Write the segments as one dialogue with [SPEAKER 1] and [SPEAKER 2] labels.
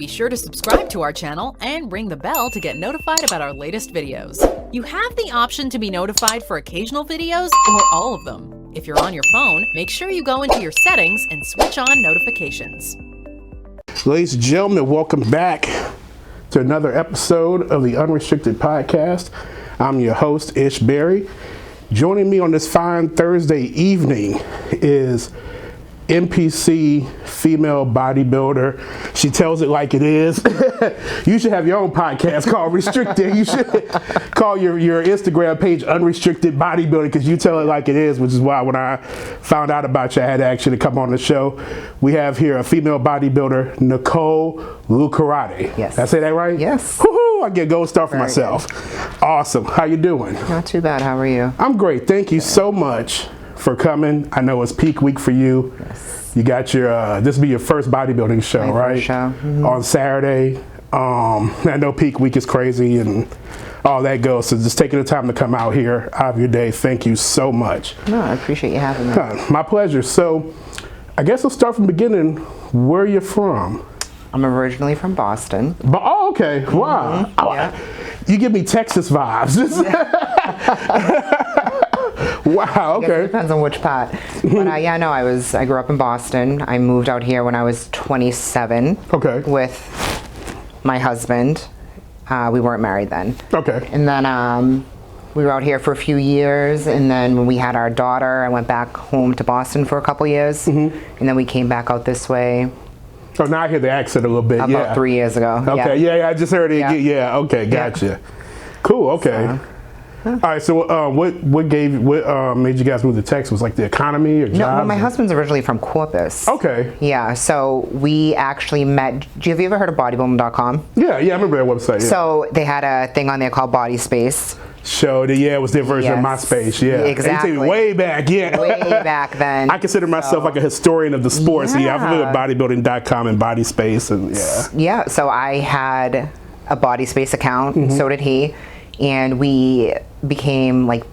[SPEAKER 1] Be sure to subscribe to our channel and ring the bell to get notified about our latest videos. You have the option to be notified for occasional videos or all of them. If you're on your phone, make sure you go into your settings and switch on notifications.
[SPEAKER 2] Ladies and gentlemen, welcome back to another episode of the Unrestricted Podcast. I'm your host, Ish Berry. Joining me on this fine Thursday evening is NPC female bodybuilder. She tells it like it is. You should have your own podcast called Restricted. You should call your Instagram page Unrestricted Bodybuilding, because you tell it like it is, which is why when I found out about you, I had to actually come on the show. We have here a female bodybuilder, Nicole Lucarotti.
[SPEAKER 3] Yes.
[SPEAKER 2] Did I say that right?
[SPEAKER 3] Yes.
[SPEAKER 2] Woohoo! I get a gold star for myself. Good. Awesome. How you doing?
[SPEAKER 3] Not too bad. How are you?
[SPEAKER 2] I'm great. Thank you so much for coming. I know it's peak week for you.
[SPEAKER 3] Yes.
[SPEAKER 2] You got your this will be your first bodybuilding show, right?
[SPEAKER 3] First show. Mm-hmm.
[SPEAKER 2] On Saturday. I know peak week is crazy and all that goes. So just taking the time to come out here out of your day. Thank you so much.
[SPEAKER 3] No, I appreciate you having me.
[SPEAKER 2] My pleasure. So I guess we'll start from the beginning. Where are you from?
[SPEAKER 3] I'm originally from Boston.
[SPEAKER 2] Oh, okay. Wow.
[SPEAKER 3] Mm-hmm. Yeah.
[SPEAKER 2] You give me Texas vibes. Wow, okay.
[SPEAKER 3] It depends on which part. But I grew up in Boston. I moved out here when I was 27.
[SPEAKER 2] Okay.
[SPEAKER 3] With my husband. We weren't married then.
[SPEAKER 2] Okay.
[SPEAKER 3] And then we were out here for a few years, and then when we had our daughter, I went back home to Boston for a couple years, and then we came back out this way.
[SPEAKER 2] Oh, now I hear the accent a little bit.
[SPEAKER 3] About 3 years ago.
[SPEAKER 2] Okay, yeah, I just heard it. Yeah, okay, gotcha.
[SPEAKER 3] Yeah.
[SPEAKER 2] Cool, okay. All right, so what made you guys move to Texas? Was like the economy or jobs?
[SPEAKER 3] No, my husband's originally from Corpus.
[SPEAKER 2] Okay.
[SPEAKER 3] Yeah, so we actually met. Have you ever heard of Bodybuilding.com?
[SPEAKER 2] Yeah, I remember that website. Yeah.
[SPEAKER 3] So they had a thing on there called Body Space.
[SPEAKER 2] It was their version of MySpace, yeah.
[SPEAKER 3] Exactly.
[SPEAKER 2] Way back, yeah.
[SPEAKER 3] Way back then.
[SPEAKER 2] I consider myself like a historian of the sport, so I'm familiar with Bodybuilding.com and Body Space, and
[SPEAKER 3] Yeah, so I had a Body Space account, and so did he, and we became like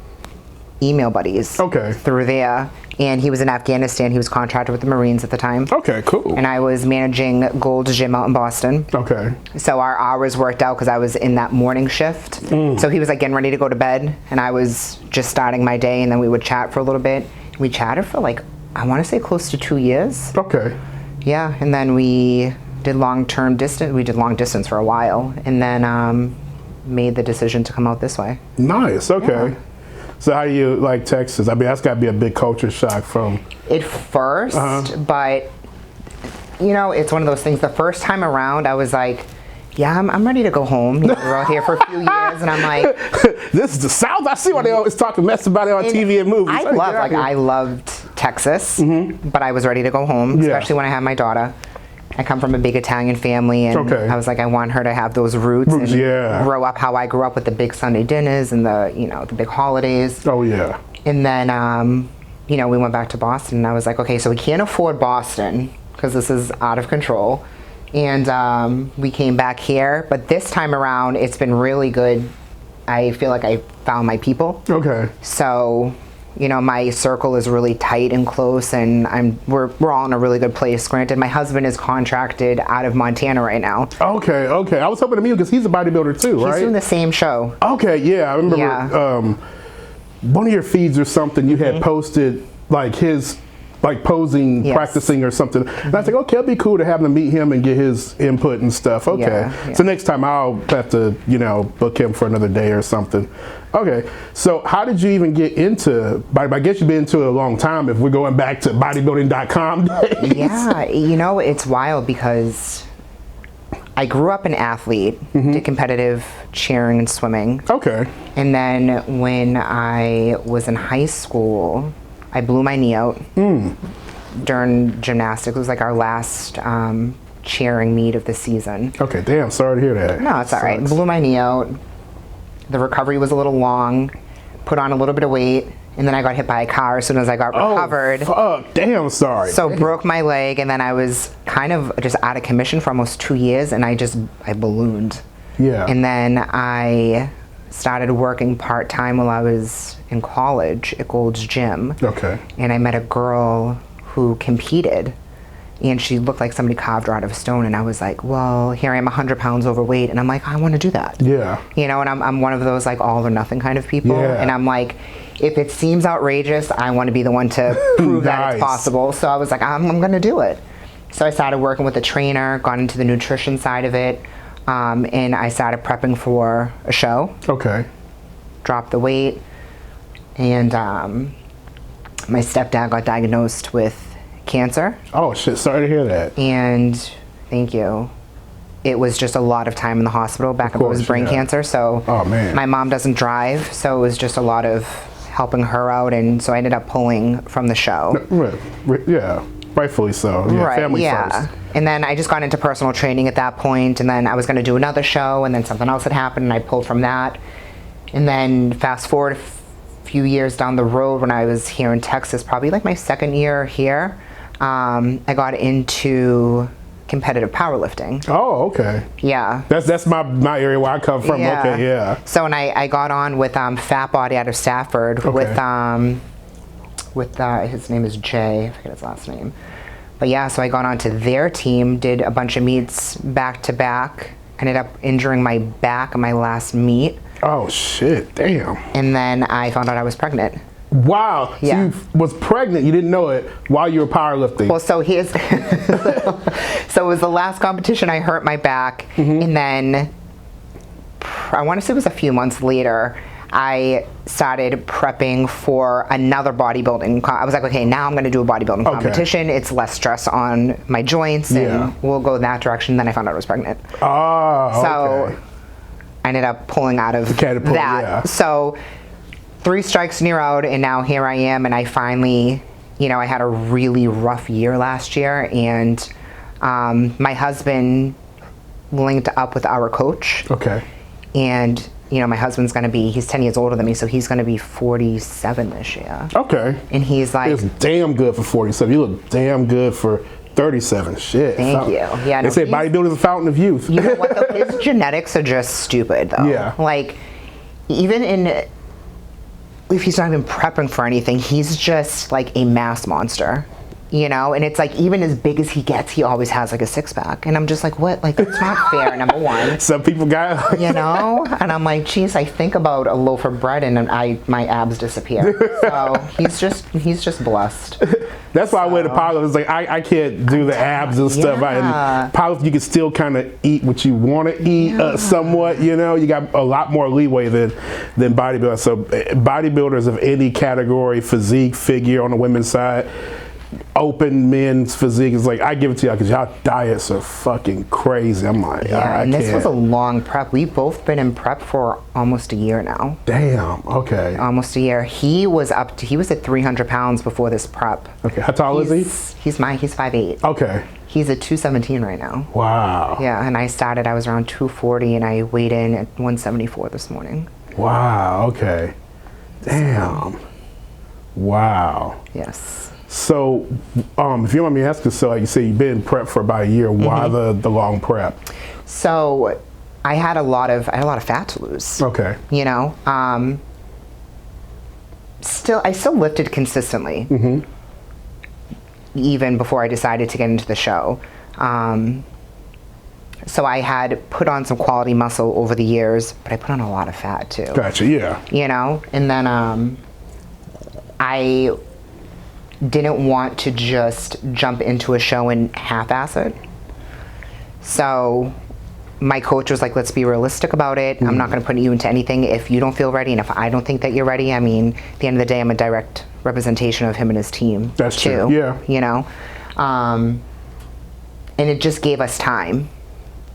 [SPEAKER 3] email buddies through there. And he was in Afghanistan. He was contracted with the Marines at the time.
[SPEAKER 2] Okay, cool.
[SPEAKER 3] And I was managing Gold's Gym out in Boston.
[SPEAKER 2] Okay.
[SPEAKER 3] So our hours worked out because I was in that morning shift. So he was like getting ready to go to bed, and I was just starting my day, and then we would chat for a little bit. We chatted for like, I want to say close to 2 years.
[SPEAKER 2] Okay.
[SPEAKER 3] Yeah, and then we did long distance. We did long distance for a while, and then made the decision to come out this way.
[SPEAKER 2] Nice, okay. Yeah. So how do you like Texas? I mean, that's got to be a big culture shock from...
[SPEAKER 3] At first, but, it's one of those things. The first time around, I was like, yeah, I'm ready to go home. We're out here for a few years, and I'm like...
[SPEAKER 2] This is the South? I see why they always talk mess about it on TV and movies.
[SPEAKER 3] I loved Texas, but I was ready to go home, especially when I had my daughter. I come from a big Italian family, and I was like, I want her to have those roots and grow up how I grew up with the big Sunday dinners and the big holidays.
[SPEAKER 2] Oh, yeah.
[SPEAKER 3] And then, we went back to Boston, and I was like, okay, so we can't afford Boston because this is out of control. And we came back here, but this time around, it's been really good. I feel like I found my people. Okay. So... my circle is really tight and close, and we're all in a really good place. Granted, my husband is contracted out of Montana right now.
[SPEAKER 2] Okay. I was hoping to meet him because he's a bodybuilder too, right?
[SPEAKER 3] He's doing the same show.
[SPEAKER 2] Okay, yeah. I remember one of your feeds or something you had posted like his posing, practicing or something. And I was like, okay, it'd be cool to have him meet him and get his input and stuff. Okay. Yeah. So next time I'll have to, book him for another day or something. Okay. So how did you even get into, I guess you've been into it a long time if we're going back to bodybuilding.com days.
[SPEAKER 3] Yeah. It's wild because I grew up an athlete, did competitive cheering and swimming. Okay. And then when I was in high school, I blew my knee out during gymnastics. It was like our last cheering meet of the season.
[SPEAKER 2] Okay, damn, sorry to hear that.
[SPEAKER 3] No, it's all right. Blew my knee out. The recovery was a little long, put on a little bit of weight, and then I got hit by a car as soon as I got recovered.
[SPEAKER 2] Oh, fuck, damn, sorry.
[SPEAKER 3] So broke my leg, and then I was kind of just out of commission for almost 2 years, and I ballooned. Yeah. And then I started working part-time while I was in college at Gold's Gym. Okay. And I met a girl who competed, and she looked like somebody carved her out of a stone. And I was like, well, here I am 100 pounds overweight, and I'm like, I want to do that.
[SPEAKER 2] Yeah.
[SPEAKER 3] You know, and I'm one of those like all or nothing kind of people.
[SPEAKER 2] Yeah.
[SPEAKER 3] And I'm like, if it seems outrageous, I want to be the one to prove that it's possible. So I was like, I'm going to do it. So I started working with a trainer, got into the nutrition side of it, and I started prepping for a show.
[SPEAKER 2] Okay.
[SPEAKER 3] Dropped the weight, and my stepdad got diagnosed with cancer.
[SPEAKER 2] Oh shit! Sorry to hear that.
[SPEAKER 3] And thank you. It was just a lot of time in the hospital. Back up, it was brain cancer. So
[SPEAKER 2] oh, man.
[SPEAKER 3] My mom doesn't drive, so it was just a lot of helping her out, and so I ended up pulling from the show.
[SPEAKER 2] Yeah, rightfully so. Yeah,
[SPEAKER 3] right,
[SPEAKER 2] family
[SPEAKER 3] yeah.
[SPEAKER 2] first.
[SPEAKER 3] And then I just got into personal training at that point, and then I was going to do another show, and then something else had happened, and I pulled from that. And then fast forward a few years down the road, when I was here in Texas, probably like my second year here, I got into competitive powerlifting.
[SPEAKER 2] Oh, okay.
[SPEAKER 3] Yeah.
[SPEAKER 2] That's my area where I come from.
[SPEAKER 3] Yeah.
[SPEAKER 2] Okay, yeah.
[SPEAKER 3] So when I got on with Fat Body out of Stafford,
[SPEAKER 2] Okay.
[SPEAKER 3] with his name is Jay, I forget his last name. But yeah, so I got onto their team, did a bunch of meets back to back, ended up injuring my back on my last meet.
[SPEAKER 2] Oh shit! Damn.
[SPEAKER 3] And then I found out I was pregnant.
[SPEAKER 2] Wow.
[SPEAKER 3] Yeah.
[SPEAKER 2] So you was pregnant. You didn't know it while you were powerlifting.
[SPEAKER 3] Well, so here's so it was the last competition. I hurt my back, and then I want to say it was a few months later, I started prepping for another bodybuilding. I was like, okay, now I'm going to do a bodybuilding competition. It's less stress on my joints, and we'll go that direction. Then I found out I was pregnant.
[SPEAKER 2] Oh,
[SPEAKER 3] So
[SPEAKER 2] okay.
[SPEAKER 3] I ended up pulling out of that.
[SPEAKER 2] Yeah.
[SPEAKER 3] So 3 strikes and you're out, and now here I am, and I finally, you know, I had a really rough year last year, and my husband linked up with our coach.
[SPEAKER 2] Okay.
[SPEAKER 3] And, you know, my husband's going to be, he's 10 years older than me, so he's going to be 47 this year.
[SPEAKER 2] Okay.
[SPEAKER 3] And he's like...
[SPEAKER 2] It's damn good for 47. You look damn good for 37. Shit.
[SPEAKER 3] Thank you. Yeah,
[SPEAKER 2] they say bodybuilding is a fountain of youth.
[SPEAKER 3] You know what, though? His genetics are just stupid, though.
[SPEAKER 2] Yeah.
[SPEAKER 3] Like, even if he's not even prepping for anything, he's just like a mass monster. You know, and it's like, even as big as he gets, he always has like a 6-pack. And I'm just like, what? Like, it's not fair, number one.
[SPEAKER 2] Some people got
[SPEAKER 3] You know? And I'm like, geez, I think about a loaf of bread and my abs disappear. So he's just blessed.
[SPEAKER 2] That's why I went to powerlifting. It's like, I can't do the abs and stuff.
[SPEAKER 3] Yeah.
[SPEAKER 2] And powerlifting, you can still kind of eat what you want to eat somewhat, you know? You got a lot more leeway than bodybuilders. So bodybuilders of any category, physique, figure on the women's side, open men's physique is like, I give it to y'all because y'all diets are fucking crazy. I'm like, I
[SPEAKER 3] and
[SPEAKER 2] can't.
[SPEAKER 3] this was a long prep. We've both been in prep for almost a year now.
[SPEAKER 2] Damn. Okay.
[SPEAKER 3] Almost a year. He was at 300 pounds before this prep.
[SPEAKER 2] Okay. How tall is he?
[SPEAKER 3] He's 5'8".
[SPEAKER 2] Okay.
[SPEAKER 3] He's at 217 right now.
[SPEAKER 2] Wow.
[SPEAKER 3] Yeah, and I was around 240, and I weighed in at 174 this morning.
[SPEAKER 2] Wow. Okay. Damn. Wow.
[SPEAKER 3] Yes.
[SPEAKER 2] So, if you don't mind me asking, so like you say you've been in prep for about a year. Why the long prep?
[SPEAKER 3] So, I had a lot of fat to lose.
[SPEAKER 2] Okay.
[SPEAKER 3] You know, I still lifted consistently, even before I decided to get into the show. So I had put on some quality muscle over the years, but I put on a lot of fat too.
[SPEAKER 2] Gotcha. Yeah.
[SPEAKER 3] You know, and then I didn't want to just jump into a show and half-ass it. So my coach was like, let's be realistic about it. I'm not going to put you into anything if you don't feel ready, and if I don't think that you're ready. I mean, at the end of the day, I'm a direct representation of him and his team.
[SPEAKER 2] That's
[SPEAKER 3] too,
[SPEAKER 2] true. Yeah.
[SPEAKER 3] You know? And it just gave us time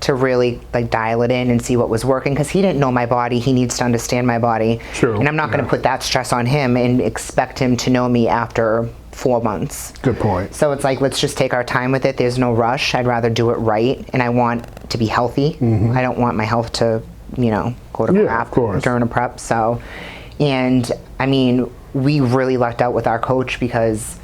[SPEAKER 3] to really like dial it in and see what was working, because he didn't know my body. He needs to understand my body.
[SPEAKER 2] True.
[SPEAKER 3] And I'm not going to put that stress on him and expect him to know me after 4 months.
[SPEAKER 2] Good point.
[SPEAKER 3] So it's like, let's just take our time with it. There's no rush. I'd rather do it right, and I want to be healthy. I don't want my health to, you know, go to crap during a prep. So, and I mean, we really lucked out with our coach because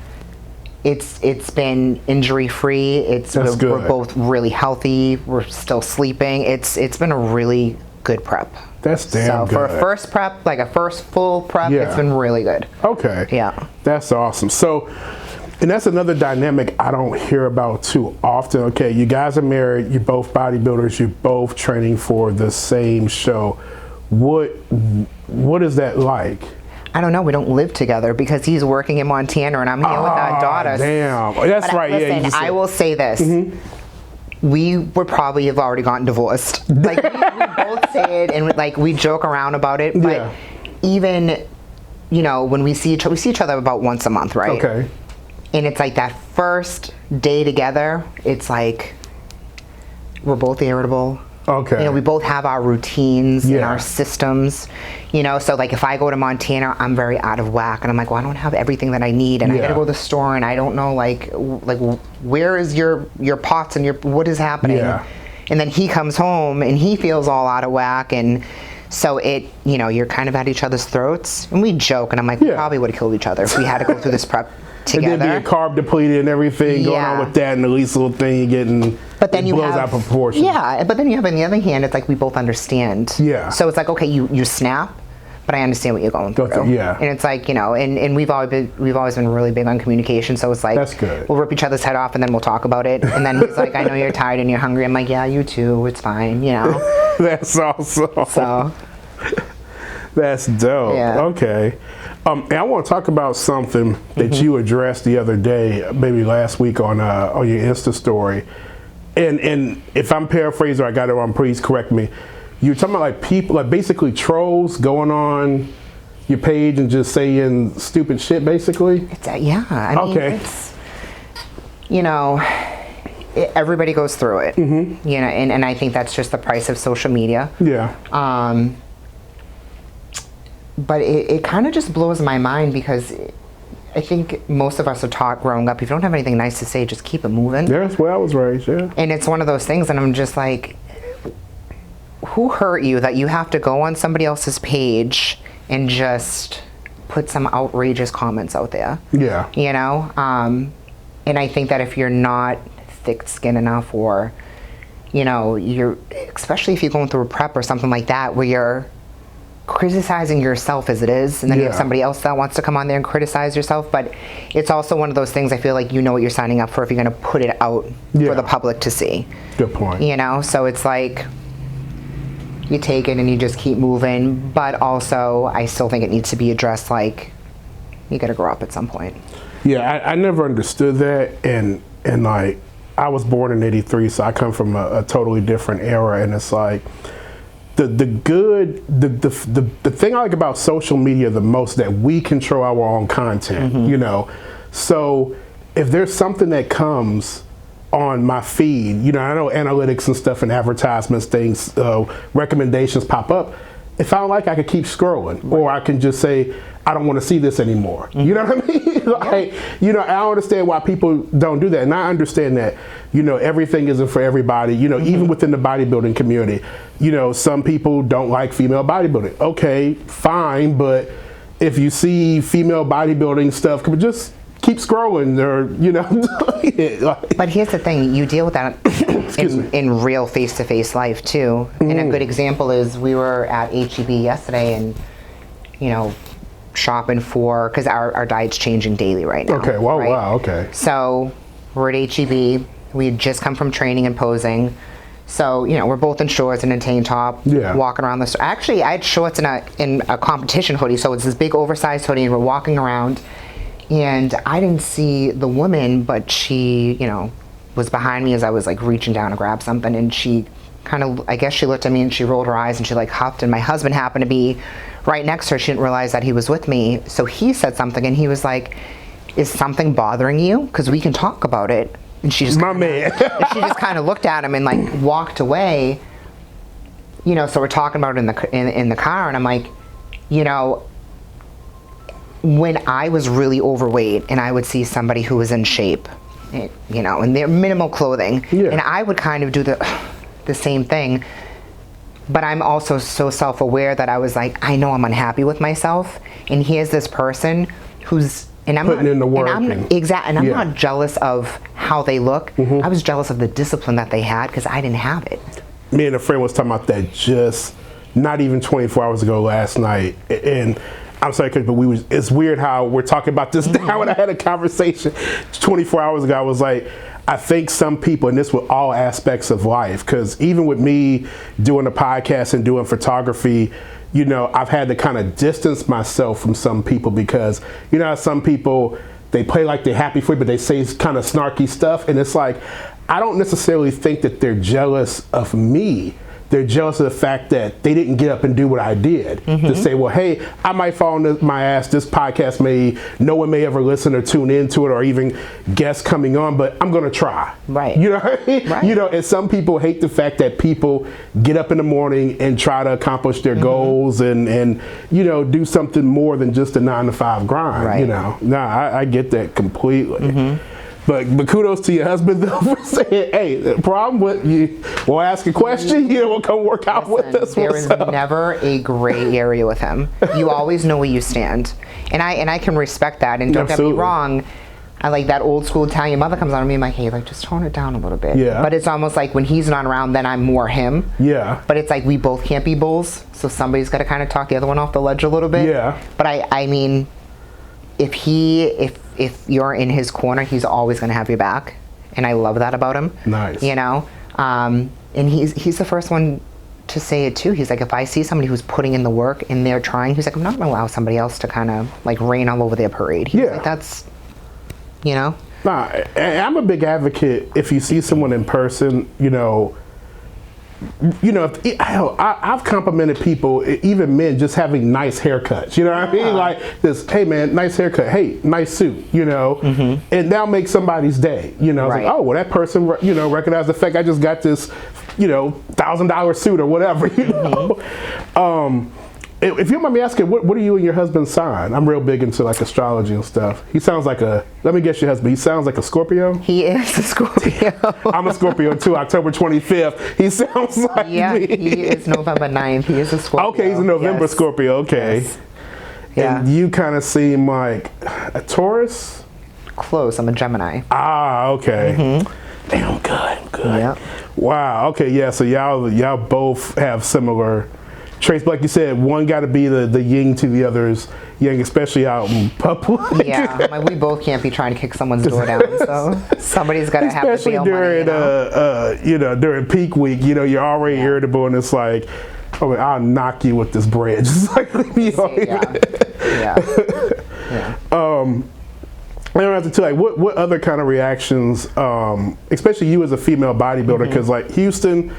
[SPEAKER 3] it's been injury free. We're both really healthy. We're still sleeping. It's been a really good prep.
[SPEAKER 2] That's damn good.
[SPEAKER 3] So for a first prep, like a first full prep, it's been really good.
[SPEAKER 2] Okay.
[SPEAKER 3] Yeah.
[SPEAKER 2] That's awesome. So And that's another dynamic I don't hear about too often. Okay, you guys are married, you're both bodybuilders, you're both training for the same show. What is that like?
[SPEAKER 3] I don't know. We don't live together because he's working in Montana and I'm here with our daughter.
[SPEAKER 2] Damn. That's
[SPEAKER 3] but
[SPEAKER 2] right.
[SPEAKER 3] Listen,
[SPEAKER 2] yeah,
[SPEAKER 3] I will say this. We would probably have already gotten divorced. Like, we both say it and like we joke around about it. But even, you know, when we see each other about once a month, right?
[SPEAKER 2] Okay.
[SPEAKER 3] And it's like that first day together, it's like we're both irritable.
[SPEAKER 2] Okay.
[SPEAKER 3] You know, we both have our routines and our systems, you know, so like if I go to Montana, I'm very out of whack and I'm like, well, I don't have everything that I need and I gotta go to the store and I don't know like where is your pots and what is happening?
[SPEAKER 2] Yeah.
[SPEAKER 3] And then he comes home and he feels all out of whack and so it, you know, you're kind of at each other's throats and we joke and I'm like, we probably would have killed each other if we had to go through this prep together.
[SPEAKER 2] And then being carb depleted and everything going on with that and the least little thing you're getting blows out of proportion.
[SPEAKER 3] Yeah, but then you have on the other hand, it's like we both understand. Yeah. So it's like, okay, you snap, but I understand what you're going through.
[SPEAKER 2] Yeah.
[SPEAKER 3] And it's like, you know, and we've always been really big on communication. So it's like,
[SPEAKER 2] that's good.
[SPEAKER 3] We'll rip each other's head off and then we'll talk about it. And then he's like, I know you're tired and you're hungry. I'm like, yeah, you too. It's fine, you know.
[SPEAKER 2] That's awesome.
[SPEAKER 3] So.
[SPEAKER 2] That's dope. Yeah. Okay. And I want to talk about something that you addressed the other day, maybe last week on your Insta story. And if I'm paraphrasing or I got it wrong, please correct me. You're talking about like people, like basically trolls going on your page and just saying stupid shit, basically?
[SPEAKER 3] I mean, it's, you know, everybody goes through it. You know, and I think that's just the price of social media.
[SPEAKER 2] Yeah.
[SPEAKER 3] But it kind of just blows my mind because I think most of us are taught growing up, if you don't have anything nice to say, just keep it moving.
[SPEAKER 2] Yeah, that's where I was raised, yeah.
[SPEAKER 3] And it's one of those things, and I'm just like, who hurt you that you have to go on somebody else's page and just put some outrageous comments out there?
[SPEAKER 2] Yeah.
[SPEAKER 3] You know? And I think that if you're not thick-skinned enough or, you know, especially if you're going through a prep or something like that where you're criticizing yourself as it is, and then you have somebody else that wants to come on there and criticize yourself, but it's also one of those things I feel like you know what you're signing up for if you're going to put it out for the public to see.
[SPEAKER 2] Good point.
[SPEAKER 3] You know, so it's like you take it and you just keep moving, but also I still think it needs to be addressed, like you got to grow up at some point.
[SPEAKER 2] Yeah, I never understood that, and like I was born in '83, so I come from a totally different era, and it's like the thing I like about social media the most, that we control our own content, you know. So if there's something that comes on my feed, you know, I know analytics and stuff and advertisements, things, recommendations pop up. If I don't like it, I can keep scrolling, or I can just say, I don't want to see this anymore. You know what I mean? Like, you know, I don't understand why people don't do that. And I understand that, you know, everything isn't for everybody, you know, even within the bodybuilding community. You know, some people don't like female bodybuilding. Okay, fine, but if you see female bodybuilding stuff, just keep scrolling, or, you know.
[SPEAKER 3] But here's the thing, you deal with that in real face-to-face life too. And a good example is we were at HEB yesterday and, you know, shopping for, because our diet's changing daily right now.
[SPEAKER 2] Okay, well, right? Wow, okay.
[SPEAKER 3] So we're at HEB, we had just come from training and posing. So, you know, we're both in shorts and a tank top, walking around the store. Actually, I had shorts in a competition hoodie, so it's this big oversized hoodie, and we're walking around. And I didn't see the woman, but she, you know, was behind me as I was like reaching down to grab something, and she kind of, I guess she looked at me and she rolled her eyes and she like huffed, and my husband happened to be right next to her. She didn't realize that he was with me. So he said something and he was like, is something bothering you? Because we can talk about it. And she just she just kind of looked at him and like walked away. You know, so we're talking about it in the car, and I'm like, you know, when I was really overweight and I would see somebody who was in shape, you know, in their minimal clothing, and I would kind of do the same thing. But I'm also so self-aware that I was like, I know I'm unhappy with myself, and here's this person who's, and I'm
[SPEAKER 2] putting
[SPEAKER 3] not,
[SPEAKER 2] in the work,
[SPEAKER 3] and I'm not jealous of how they look. I was jealous of the discipline that they had because I didn't have it.
[SPEAKER 2] Me and a friend was talking about that just not even 24 hours ago last night, and I'm sorry, Coach, but it's weird how we're talking about this now. And I had a conversation 24 hours ago. I was like, I think some people, and this with all aspects of life, because even with me doing a podcast and doing photography, you know, I've had to kind of distance myself from some people because, you know, some people, they play like they're happy for you, but they say kind of snarky stuff. And it's like, I don't necessarily think that they're jealous of me. They're jealous of the fact that they didn't get up and do what I did. To say, well, hey, I might fall on my ass. This podcast no one may ever listen or tune into it or even guests coming on, but I'm going to try.
[SPEAKER 3] Right.
[SPEAKER 2] You know what I mean? Right. You know, and some people hate the fact that people get up in the morning and try to accomplish their goals and, you know, do something more than just a 9-to-5 grind.
[SPEAKER 3] Right.
[SPEAKER 2] You know, I get that completely. But kudos to your husband, though, for saying, hey, the problem with you, we'll ask a question, you know, we'll come work out with us.
[SPEAKER 3] There is never a gray area with him. You always know where you stand. And I can respect that. And don't get me wrong, I like that old school Italian mother comes on me and I'm like, hey, like, just tone it down a little bit.
[SPEAKER 2] Yeah.
[SPEAKER 3] But it's almost like when he's not around, then I'm more him.
[SPEAKER 2] Yeah.
[SPEAKER 3] But it's like we both can't be bulls, so somebody's got to kind of talk the other one off the ledge a little bit.
[SPEAKER 2] Yeah.
[SPEAKER 3] But I mean, if you're in his corner, he's always going to have your back, and I love that about him.
[SPEAKER 2] Nice.
[SPEAKER 3] You know, and he's the first one to say it too. He's like, if I see somebody who's putting in the work and they're trying, he's like, I'm not going to allow somebody else to kind of like rain all over their parade. He's like, that's, you know.
[SPEAKER 2] Nah, I'm a big advocate. If you see someone in person, you know, I've complimented people, even men, just having nice haircuts. You know what I mean? Like this, hey man, nice haircut. Hey, nice suit. You know, and that'll make somebody's day. You know, it's like, oh well, that person, you know, recognized the fact I just got this, you know, $1,000 suit or whatever. You know. If you don't mind me asking, what are you and your husband's sign? I'm real big into like astrology and stuff. He sounds like let me guess your husband. He sounds like a Scorpio?
[SPEAKER 3] He is a Scorpio.
[SPEAKER 2] I'm a Scorpio too, October 25th. He sounds like me.
[SPEAKER 3] He is November 9th. He is a Scorpio.
[SPEAKER 2] Okay, he's a November Scorpio. Okay.
[SPEAKER 3] Yes. Yeah.
[SPEAKER 2] And you kind of seem like a Taurus?
[SPEAKER 3] Close. I'm a Gemini.
[SPEAKER 2] Ah, okay. Damn, good.
[SPEAKER 3] Yeah.
[SPEAKER 2] Wow. Okay, yeah, so y'all both have similar traits, but like you said, one got to be the yin to the other's yang, especially out in public.
[SPEAKER 3] Yeah, like we both can't be trying to kick someone's door down, so somebody's got to have the bail
[SPEAKER 2] during,
[SPEAKER 3] money.
[SPEAKER 2] You know, during peak week, you know, you're already irritable, and it's like, oh, I'll knock you with this bridge. It's like, leave me alone. I don't have to tell you, what other kind of reactions, especially you as a female bodybuilder, because like Houston,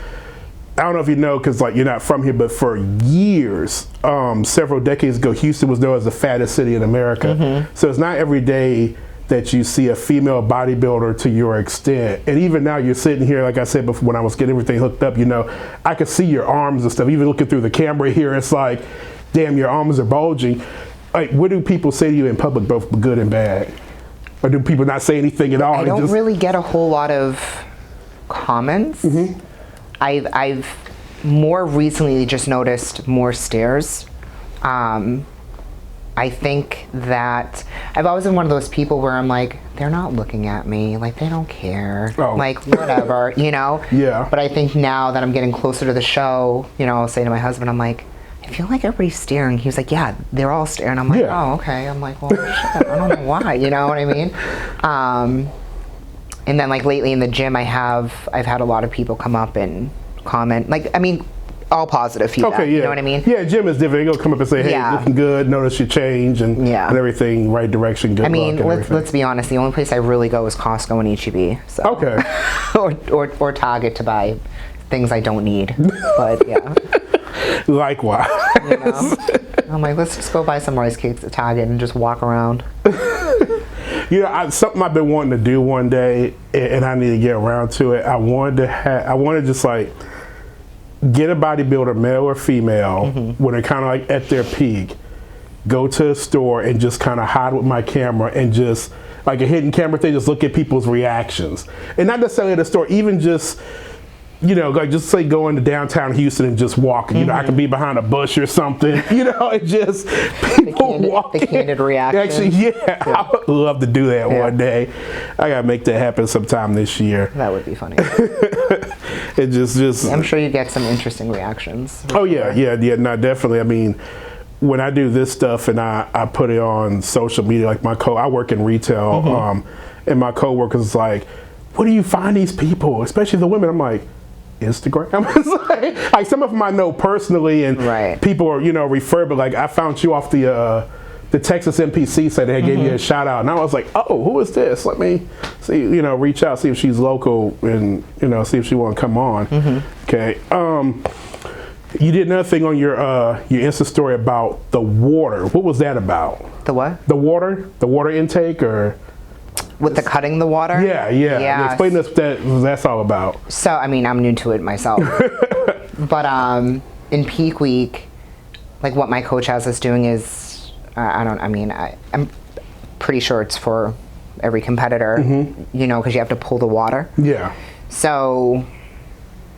[SPEAKER 2] I don't know if you know, because like you're not from here, but for years, several decades ago, Houston was known as the fattest city in America. So it's not every day that you see a female bodybuilder to your extent. And even now you're sitting here, like I said before, when I was getting everything hooked up, you know, I could see your arms and stuff. Even looking through the camera here, it's like, damn, your arms are bulging. Like, what do people say to you in public, both good and bad? Or do people not say anything at all?
[SPEAKER 3] I don't really get a whole lot of comments. I've more recently just noticed more stares. I think that I've always been one of those people where I'm like, they're not looking at me, like they don't care, like whatever, you know?
[SPEAKER 2] Yeah.
[SPEAKER 3] But I think now that I'm getting closer to the show, you know, I'll say to my husband, I'm like, I feel like everybody's staring. He was like, yeah, they're all staring. I'm like, oh, okay. I'm like, well, shit, I don't know why, you know what I mean? And then like lately in the gym, I've had a lot of people come up and comment, like, I mean, all positive feedback.
[SPEAKER 2] Okay, yeah.
[SPEAKER 3] You know what I mean?
[SPEAKER 2] Yeah, gym is different. They're gonna come up and say, "Hey, looking good. Notice your change and everything, right direction, good."
[SPEAKER 3] I mean,
[SPEAKER 2] luck
[SPEAKER 3] let's be honest. The only place I really go is Costco and HEB. So.
[SPEAKER 2] Okay.
[SPEAKER 3] or Target to buy things I don't need. But yeah.
[SPEAKER 2] Likewise.
[SPEAKER 3] You know? I'm like, let's just go buy some rice cakes at Target and just walk around.
[SPEAKER 2] You know, something I've been wanting to do one day, and I need to get around to it. I wanted to just like get a bodybuilder, male or female, when they're kind of like at their peak, go to a store and just kind of hide with my camera and just like a hidden camera thing, just look at people's reactions. And not necessarily at the store, even just, you know, like just say going to downtown Houston and just walking. You know, I could be behind a bush or something, you know, and just people walking.
[SPEAKER 3] The candid reaction.
[SPEAKER 2] Actually, I would love to do that one day. I gotta make that happen sometime this year.
[SPEAKER 3] That would be funny.
[SPEAKER 2] It just
[SPEAKER 3] I'm sure you get some interesting reactions.
[SPEAKER 2] Oh yeah, no, definitely. I mean, when I do this stuff and I put it on social media, like I work in retail, and my coworkers like, where do you find these people, especially the women? I'm like, Instagram. It's like some of them I know personally, and people are refer, but like I found you off the Texas NPC said they gave you a shout out, and I was like, oh, who is this? Let me see, reach out, see if she's local, and see if she want to come on. Okay. You did another thing on your Insta story about the water. What was that about?
[SPEAKER 3] The what?
[SPEAKER 2] The water intake, or
[SPEAKER 3] with the cutting the water?
[SPEAKER 2] Yeah. Explain this. That's all about.
[SPEAKER 3] So I mean, I'm new to it myself, but in peak week, like what my coach has us doing is, I'm pretty sure it's for every competitor, because you have to pull the water.
[SPEAKER 2] Yeah.
[SPEAKER 3] So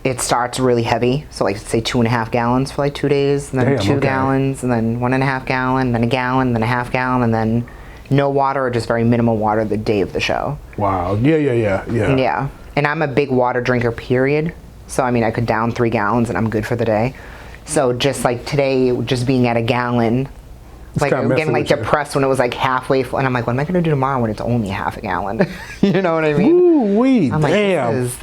[SPEAKER 3] it starts really heavy. So like say 2.5 gallons for like 2 days, and then 2 gallons, and then 1.5 gallon, then a gallon, then a half gallon, and then no water or just very minimal water the day of the show.
[SPEAKER 2] Wow. Yeah.
[SPEAKER 3] And I'm a big water drinker, period. So I mean, I could down 3 gallons and I'm good for the day. So just like today, just being at a gallon, like I'm getting like depressed when it was like halfway full, and I'm like, what am I gonna do tomorrow when it's only half a gallon? You know what I mean?
[SPEAKER 2] Ooh-wee,
[SPEAKER 3] I'm
[SPEAKER 2] damn.
[SPEAKER 3] Like,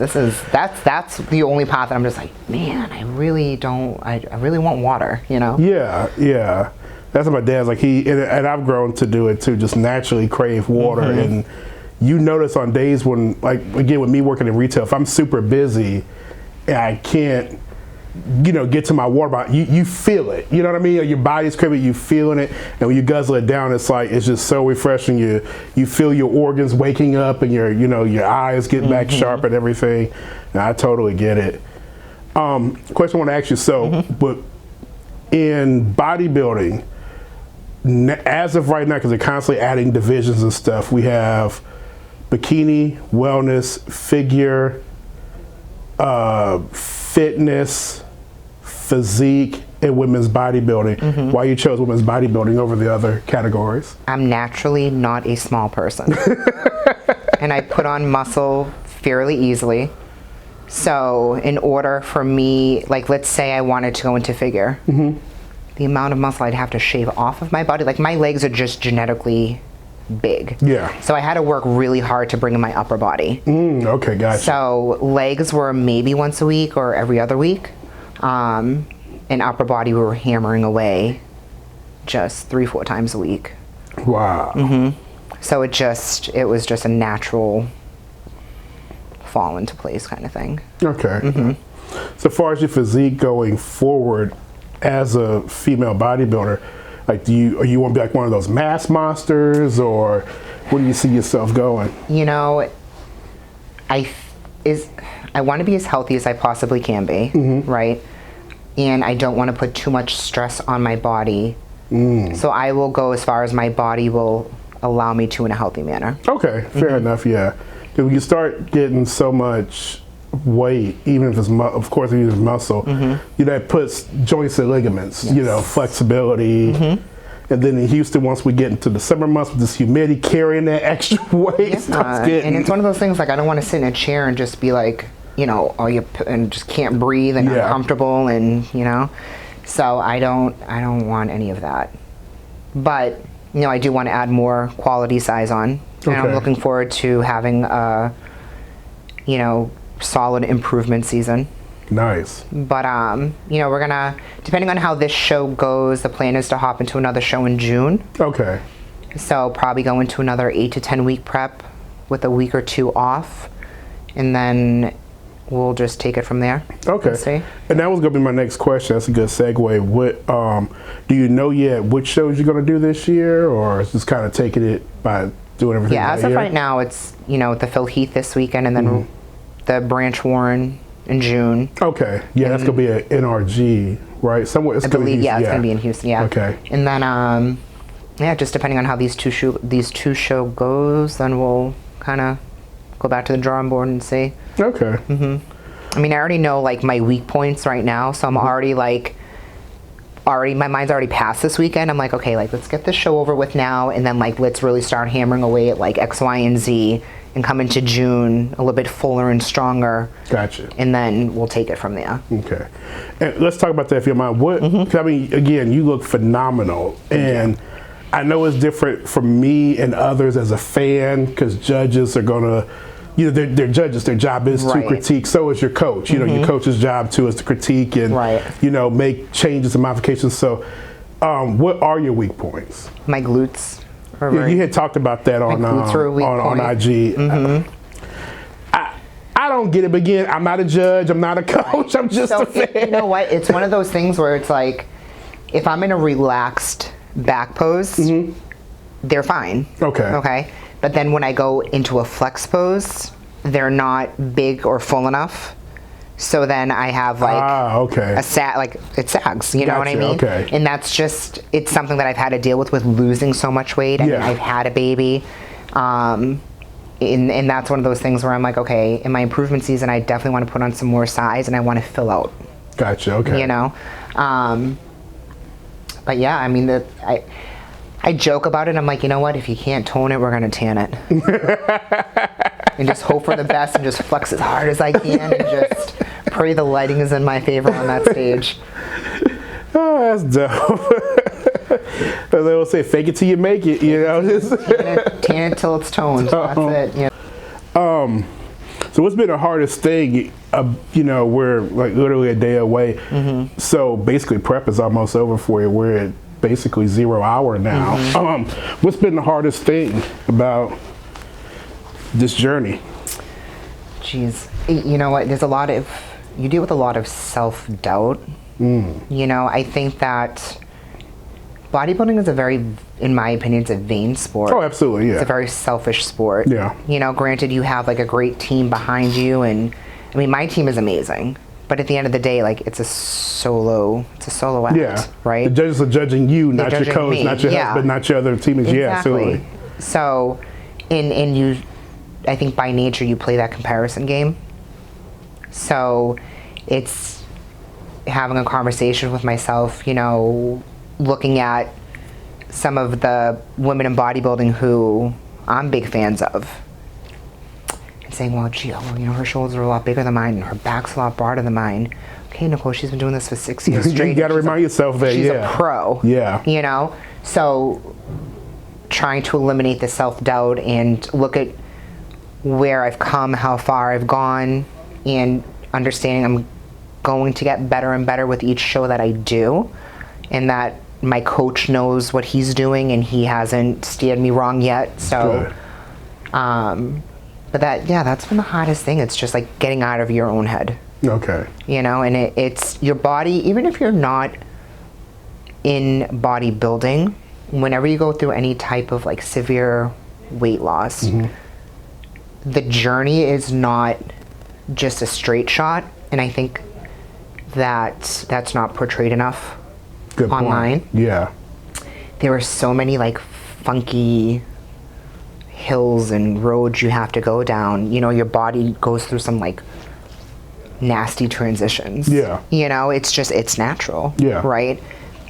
[SPEAKER 3] that's the only part that I'm just like, man, I really want water,
[SPEAKER 2] Yeah. That's what my dad's like. And I've grown to do it too, just naturally crave water. And you notice on days when, like, again, with me working in retail, if I'm super busy and I can't, get to my water bottle, you feel it. You know what I mean? Your body's craving, you feeling it, and when you guzzle it down, it's just so refreshing. You feel your organs waking up, and your eyes get back sharp and everything. And I totally get it. Question I want to ask you. But in bodybuilding, as of right now, because they're constantly adding divisions and stuff, we have bikini, wellness, figure, fitness, physique, and women's bodybuilding. Why you chose women's bodybuilding over the other categories?
[SPEAKER 3] I'm naturally not a small person. And I put on muscle fairly easily. So in order for me, like let's say I wanted to go into figure, the amount of muscle I'd have to shave off of my body, like my legs are just genetically big.
[SPEAKER 2] Yeah.
[SPEAKER 3] So I had to work really hard to bring in my upper body.
[SPEAKER 2] Okay, gotcha.
[SPEAKER 3] So legs were maybe once a week or every other week. And upper body we were hammering away just 3-4 times a week.
[SPEAKER 2] Wow.
[SPEAKER 3] So it was just a natural fall into place kind of thing.
[SPEAKER 2] Okay. So far as your physique going forward as a female bodybuilder, like you want to be like one of those mass monsters, or where do you see yourself going?
[SPEAKER 3] I want to be as healthy as I possibly can be, right? And I don't want to put too much stress on my body. So I will go as far as my body will allow me to in a healthy manner.
[SPEAKER 2] Okay, fair enough, yeah. Because when you start getting so much weight, even if it's of course if it's muscle, that puts joints and ligaments, flexibility. And then in Houston, once we get into the summer months with this humidity, carrying that extra weight,
[SPEAKER 3] and it's one of those things like I don't want to sit in a chair and just be like, and just can't breathe and uncomfortable, and so I don't want any of that. But I do want to add more quality size on, and I'm looking forward to having a solid improvement season.
[SPEAKER 2] Nice.
[SPEAKER 3] But we're gonna, depending on how this show goes, the plan is to hop into another show in June.
[SPEAKER 2] Okay.
[SPEAKER 3] So probably go into another 8 to 10 week prep with a week or 2 off, and then we'll just take it from there.
[SPEAKER 2] Okay. And that was gonna be my next question. That's a good segue. What do you know yet which shows you're gonna do this year, or just kind of taking it by doing everything?
[SPEAKER 3] Yeah, as of right now, it's the Phil Heath this weekend, and then the Branch Warren in June. Okay.
[SPEAKER 2] Yeah, that's gonna be an NRG, right? Somewhere it's gonna be.
[SPEAKER 3] Yeah, it's gonna be in Houston. Yeah.
[SPEAKER 2] Okay.
[SPEAKER 3] And then just depending on how these two show goes, then we'll kind of go back to the drawing board and see.
[SPEAKER 2] Okay.
[SPEAKER 3] I mean, I already know like my weak points right now, so I'm already my mind's already past this weekend. I'm like, okay, like let's get this show over with now, and then like let's really start hammering away at like X, Y, and Z, and come into June a little bit fuller and stronger.
[SPEAKER 2] Gotcha.
[SPEAKER 3] And then we'll take it from there.
[SPEAKER 2] Okay. And let's talk about that if you don't mind. What, I mean, again, you look phenomenal. And I know it's different for me and others as a fan, because judges are going to, you know, they're judges. Their job is to critique. So is your coach. You know, your coach's job too is to critique and, you know, make changes and modifications. So what are your weak points?
[SPEAKER 3] My glutes.
[SPEAKER 2] You had talked about that on IG. I don't get it, but again, I'm not a judge, I'm not a coach, I'm just a fan.
[SPEAKER 3] You know what? It's one of those things where it's like, if I'm in a relaxed back pose, they're fine. Okay. But then when I go into a flex pose, they're not big or full enough. So then I have like it sags, you know what I mean? And that's just, it's something that I've had to deal with losing so much weight. I mean, I've had a baby. And that's one of those things where I'm like, okay, in my improvement season, I definitely want to put on some more size and I want to fill out.
[SPEAKER 2] Gotcha, okay.
[SPEAKER 3] You know? But yeah, I mean, I joke about it. I'm like, you know what? If you can't tone it, we're going to tan it. And just hope for the best and just flex as hard as I can and just pray the lighting is in my favor on that stage.
[SPEAKER 2] Oh, that's dope. As they will say, fake it till you make it, you know?
[SPEAKER 3] Tan it till it's toned. That's it. Yeah.
[SPEAKER 2] So what's been the hardest thing? You know, we're like literally a day away. So basically prep is almost over for you. We're at basically 0 hour now. What's been the hardest thing about this journey?
[SPEAKER 3] Jeez, you know what? You deal with a lot of self-doubt. You know, I think that bodybuilding is in my opinion, it's a vain sport.
[SPEAKER 2] Oh, absolutely, yeah.
[SPEAKER 3] It's a very selfish sport.
[SPEAKER 2] Yeah.
[SPEAKER 3] You know, granted, you have like a great team behind you, and I mean, my team is amazing. But at the end of the day, like, it's a solo act, right? The
[SPEAKER 2] judges are judging you, not your coach, not your husband, not your other teammates.
[SPEAKER 3] Exactly.
[SPEAKER 2] Yeah, absolutely.
[SPEAKER 3] So, and you, I think by nature you play that comparison game. So, it's having a conversation with myself, you know, looking at some of the women in bodybuilding who I'm big fans of, and saying, well, gee, you know, her shoulders are a lot bigger than mine, and her back's a lot broader than mine. Okay, Nicole, she's been doing this for 6 years straight.
[SPEAKER 2] You got to remind yourself that,
[SPEAKER 3] she's a pro.
[SPEAKER 2] Yeah.
[SPEAKER 3] You know? So, trying to eliminate the self-doubt and look at where I've come, how far I've gone, and understanding I'm going to get better and better with each show that I do, and that my coach knows what he's doing and he hasn't steered me wrong yet. So, but that's been the hardest thing. It's just like getting out of your own head.
[SPEAKER 2] Okay.
[SPEAKER 3] You know, and it's your body, even if you're not in bodybuilding, whenever you go through any type of like severe weight loss, the journey is not just a straight shot. And I think that's not portrayed enough online.
[SPEAKER 2] Yeah.
[SPEAKER 3] There are so many like funky hills and roads you have to go down. You know, your body goes through some like nasty transitions.
[SPEAKER 2] Yeah.
[SPEAKER 3] You know, it's natural.
[SPEAKER 2] Yeah.
[SPEAKER 3] Right?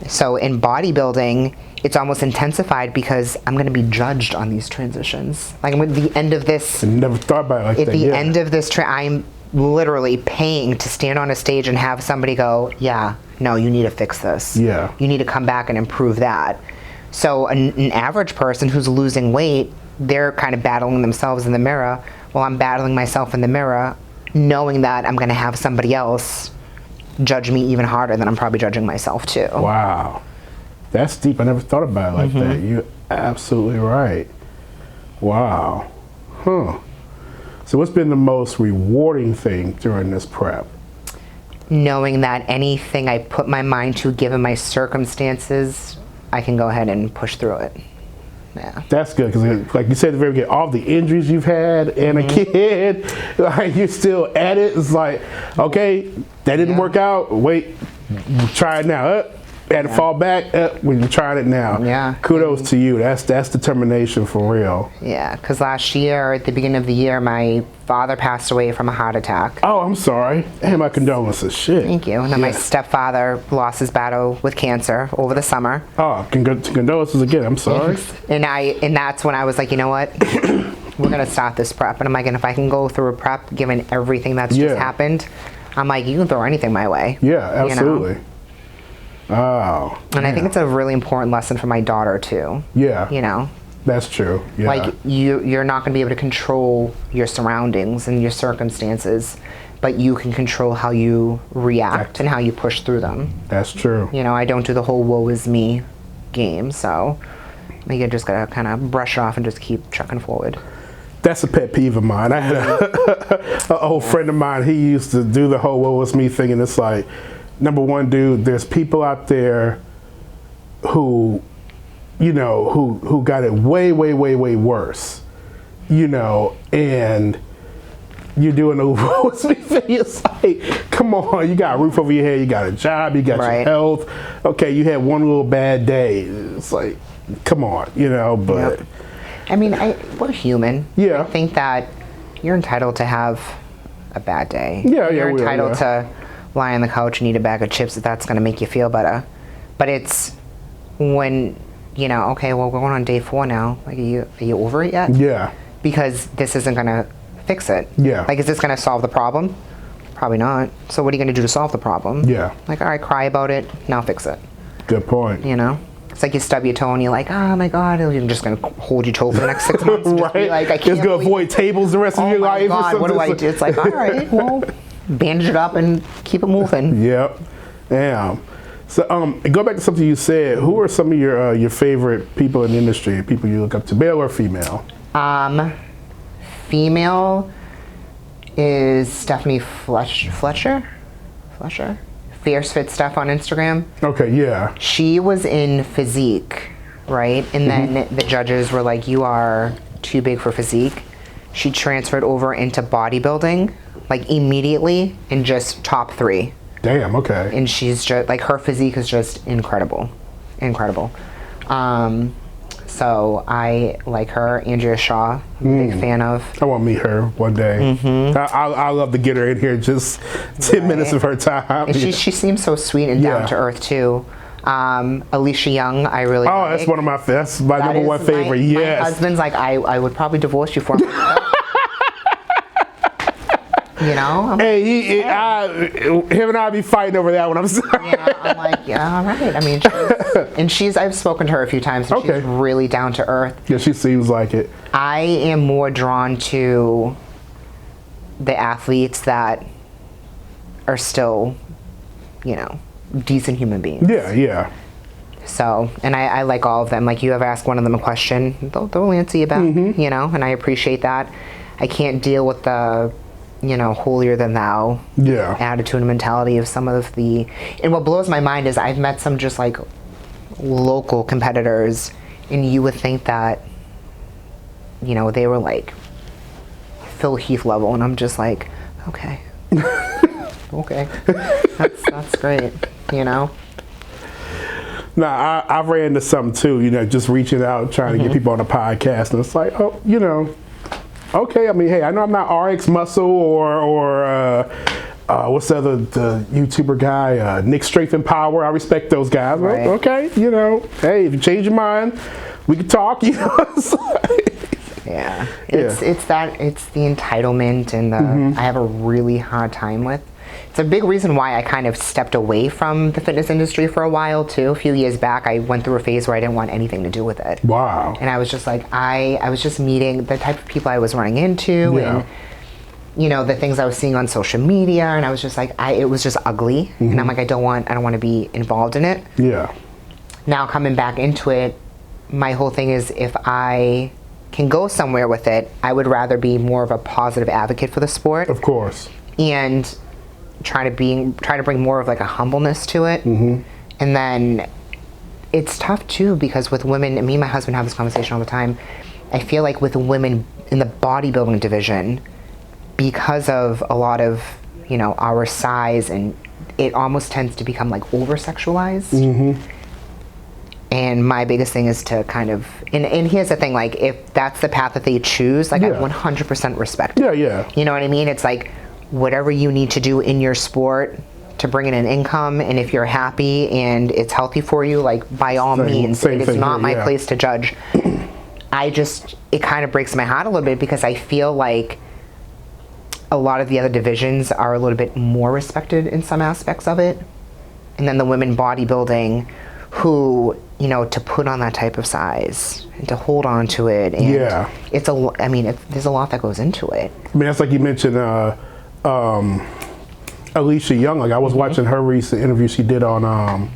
[SPEAKER 3] So in bodybuilding, it's almost intensified because I'm going to be judged on these transitions. Like at the end of this,
[SPEAKER 2] I never thought about it like that.
[SPEAKER 3] At the end of this, I'm literally paying to stand on a stage and have somebody go, yeah, no, you need to fix this.
[SPEAKER 2] Yeah.
[SPEAKER 3] You need to come back and improve that. So an average person who's losing weight, they're kind of battling themselves in the mirror. Well, I'm battling myself in the mirror, knowing that I'm going to have somebody else judge me even harder than I'm probably judging myself too.
[SPEAKER 2] Wow. That's deep. I never thought about it like that. You're absolutely right. Wow. Huh. So what's been the most rewarding thing during this prep?
[SPEAKER 3] Knowing that anything I put my mind to, given my circumstances, I can go ahead and push through it. Yeah. That's
[SPEAKER 2] good, because like you said at the very beginning, all the injuries you've had and a kid, like you're still at it. It's like, okay, that didn't work out. Wait, try it now. Had to fall back. We're trying it now.
[SPEAKER 3] Yeah.
[SPEAKER 2] Kudos to you. That's determination for real.
[SPEAKER 3] Yeah, because last year, at the beginning of the year, my father passed away from a heart attack.
[SPEAKER 2] Oh, I'm sorry. And my condolences. Shit.
[SPEAKER 3] Thank you. And then my stepfather lost his battle with cancer over the summer.
[SPEAKER 2] Oh, condolences again. I'm sorry.
[SPEAKER 3] And that's when I was like, you know what? we're going to start this prep. And I'm like, and if I can go through a prep, given everything that's just happened, I'm like, you can throw anything my way.
[SPEAKER 2] Yeah, absolutely.
[SPEAKER 3] You know? Oh. And I think it's a really important lesson for my daughter too.
[SPEAKER 2] Yeah.
[SPEAKER 3] You know?
[SPEAKER 2] That's true. Yeah.
[SPEAKER 3] Like, you're not going to be able to control your surroundings and your circumstances, but you can control how you react and how you push through them.
[SPEAKER 2] That's true.
[SPEAKER 3] You know, I don't do the whole woe is me game, so you just got to kind of brush off and just keep trucking forward.
[SPEAKER 2] That's a pet peeve of mine. I had an old friend of mine, he used to do the whole woe is me thing, and it's like, number one, dude, there's people out there who, you know, who got it way, way, way, way worse, you know, and you're doing the woe is me thing. It's like, come on, you got a roof over your head, you got a job, you got your health. Okay, you had one little bad day. It's like, come on, you know, but.
[SPEAKER 3] Yep. I mean, we're human.
[SPEAKER 2] Yeah.
[SPEAKER 3] I think that you're entitled to have a bad day.
[SPEAKER 2] Yeah,
[SPEAKER 3] you're entitled to lie on the couch and eat a bag of chips if that's going to make you feel better. But it's when, you know, okay, well, we're going on day 4 now. Like, are you over it yet?
[SPEAKER 2] Yeah.
[SPEAKER 3] Because this isn't going to fix it.
[SPEAKER 2] Yeah.
[SPEAKER 3] Like, is this going to solve the problem? Probably not. So what are you going to do to solve the problem?
[SPEAKER 2] Yeah.
[SPEAKER 3] Like, all right, cry about it. Now fix it.
[SPEAKER 2] Good point.
[SPEAKER 3] You know? It's like you stub your toe and you're like, oh my God, you're just going to hold your toe for the next 6 months. And just be like, I can't.
[SPEAKER 2] Just going to avoid tables the rest of your life.
[SPEAKER 3] Oh my God, what do I do? It's like, all right, well, bandage it up and keep it moving.
[SPEAKER 2] Yep. Damn. So, go back to something you said. Who are some of your favorite people in the industry, people you look up to, male or female?
[SPEAKER 3] Female is Stephanie Fletcher? Fierce Fit Steph on Instagram.
[SPEAKER 2] Okay, yeah.
[SPEAKER 3] She was in physique, right? And then the judges were like, you are too big for physique. She transferred over into bodybuilding, like immediately, and just top 3.
[SPEAKER 2] Damn, okay.
[SPEAKER 3] And she's just, like, her physique is just incredible. Incredible. So I like her. Andrea Shaw, big fan of.
[SPEAKER 2] I want to meet her one day. I love to get her in here, just 10 minutes of her time.
[SPEAKER 3] And she seems so sweet and down to earth too. Alicia Young, I really like.
[SPEAKER 2] That's one of my, that's my number one favorite. Yes.
[SPEAKER 3] My husband's like, I would probably divorce you for me. You know?
[SPEAKER 2] Hey, him and I be fighting over that one. I'm sorry.
[SPEAKER 3] Yeah, I'm like, yeah, all right. I mean, I've spoken to her a few times, and she's really down to earth.
[SPEAKER 2] Yeah, she seems like it.
[SPEAKER 3] I am more drawn to the athletes that are still, you know, decent human beings.
[SPEAKER 2] Yeah, yeah.
[SPEAKER 3] So, and I like all of them. Like, you have asked one of them a question, they'll answer you back, you know, and I appreciate that. I can't deal with the, you know, holier than thou attitude and mentality of some of the, and what blows my mind is I've met some just like local competitors, and you would think that, you know, they were like Phil Heath level, and I'm just like, okay. Okay. That's great, you know?
[SPEAKER 2] Nah, I've ran into something too, you know, just reaching out, trying to get people on the podcast, and it's like, oh, you know, okay, I mean, hey, I know I'm not RX Muscle or what's the YouTuber guy, Nick Strength and Power. I respect those guys.
[SPEAKER 3] Right.
[SPEAKER 2] Okay, you know, hey, if you change your mind, we can talk, you know.
[SPEAKER 3] Yeah, it's the entitlement, and I have a really hard time with. It's a big reason why I kind of stepped away from the fitness industry for a while too. A few years back, I went through a phase where I didn't want anything to do with it.
[SPEAKER 2] Wow.
[SPEAKER 3] And I was just like, I was just meeting the type of people I was running into, and you know, the things I was seeing on social media, and I was just like, it was just ugly, and I'm like, I don't want to be involved in it.
[SPEAKER 2] Yeah.
[SPEAKER 3] Now coming back into it, my whole thing is, if I can go somewhere with it, I would rather be more of a positive advocate for the sport.
[SPEAKER 2] Of course.
[SPEAKER 3] And try to bring more of like a humbleness to it. And then it's tough too, because with women, and me and my husband have this conversation all the time, I feel like with women in the bodybuilding division, because of a lot of, you know, our size, and it almost tends to become like over sexualized. And my biggest thing is to kind of, and here's the thing, like, if that's the path that they choose, like, I 100% respect it.
[SPEAKER 2] Yeah.
[SPEAKER 3] You know what I mean? It's like, whatever you need to do in your sport to bring in an income, and if you're happy and it's healthy for you, like, by all means, it's not my place to judge. it kind of breaks my heart a little bit because I feel like a lot of the other divisions are a little bit more respected in some aspects of it. And then the women bodybuilding who, you know, to put on that type of size and to hold on to it. And there's a lot that goes into it.
[SPEAKER 2] I mean, that's like you mentioned, Alicia Young. Like I was watching her recent interview she did on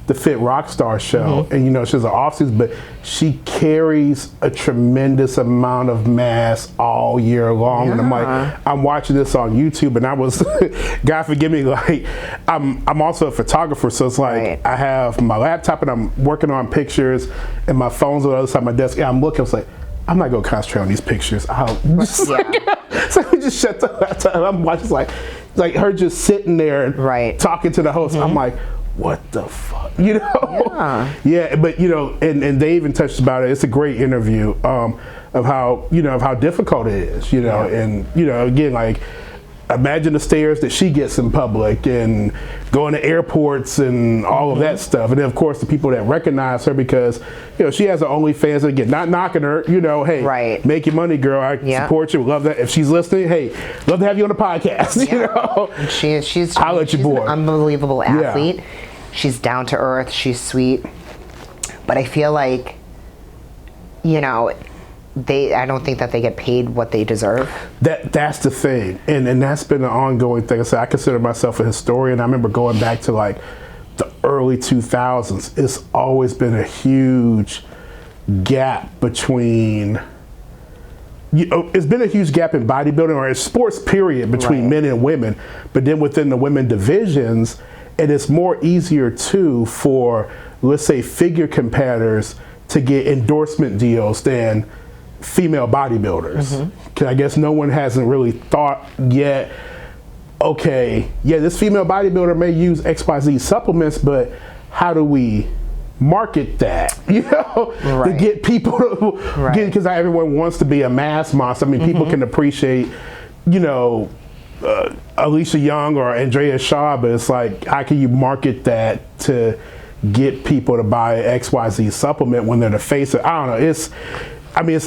[SPEAKER 2] the Fit Rockstar show, and you know she's an off-season, but she carries a tremendous amount of mass all year long. And I'm like, I'm watching this on YouTube, and I was, God forgive me, like I'm also a photographer, so it's like I have my laptop and I'm working on pictures, and my phone's on the other side of my desk, and I'm looking, I was like, I'm not gonna concentrate on these pictures. So we just shut the laptop. I'm watching like her just sitting there, talking to the host. I'm like, what the fuck, you know? Yeah, but you know, and they even touched about it. It's a great interview of how difficult it is, you know, and you know, again, like imagine the stares that she gets in public and going to airports and all of that stuff. And then of course the people that recognize her because, you know, she has her OnlyFans, and again, not knocking her, you know, hey, make your money, girl. I support you. Love that. If she's listening, hey, love to have you on the podcast, you know.
[SPEAKER 3] And she's
[SPEAKER 2] an
[SPEAKER 3] unbelievable athlete. She's down to earth, she's sweet. But I feel like, you know, I don't think that they get paid what they deserve.
[SPEAKER 2] That's the thing, and that's been an ongoing thing. I said I consider myself a historian. I remember going back to like the early 2000s. It's always been a huge gap between. It's been a huge gap in bodybuilding or in sports period between men and women, but then within the women divisions, and it's more easier too for, let's say, figure competitors to get endorsement deals than female bodybuilders. Because I guess no one hasn't really thought yet, okay, this female bodybuilder may use XYZ supplements, but how do we market that, you know, to get people to because not everyone wants to be a mass monster. I mean, people can appreciate, you know, Alicia Young or Andrea Shaw, but it's like, how can you market that to get people to buy an XYZ supplement when they're the face of, I don't know, it's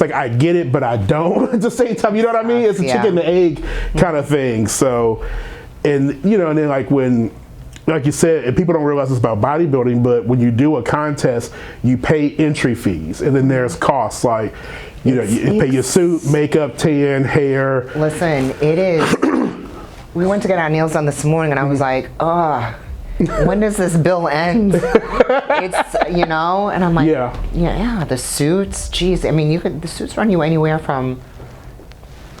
[SPEAKER 2] like I get it, but I don't at the same time, you know what I mean? It's a chicken and egg kind of thing. So, and you know, and then like when, like you said, and people don't realize this about bodybuilding, but when you do a contest, you pay entry fees, and then there's costs like, you know, you pay your suit, makeup, tan, hair.
[SPEAKER 3] Listen, it is. We went to get our nails done this morning, and I was like, when does this bill end? It's, you know, and I'm like, the suits, geez. I mean, the suits run you anywhere from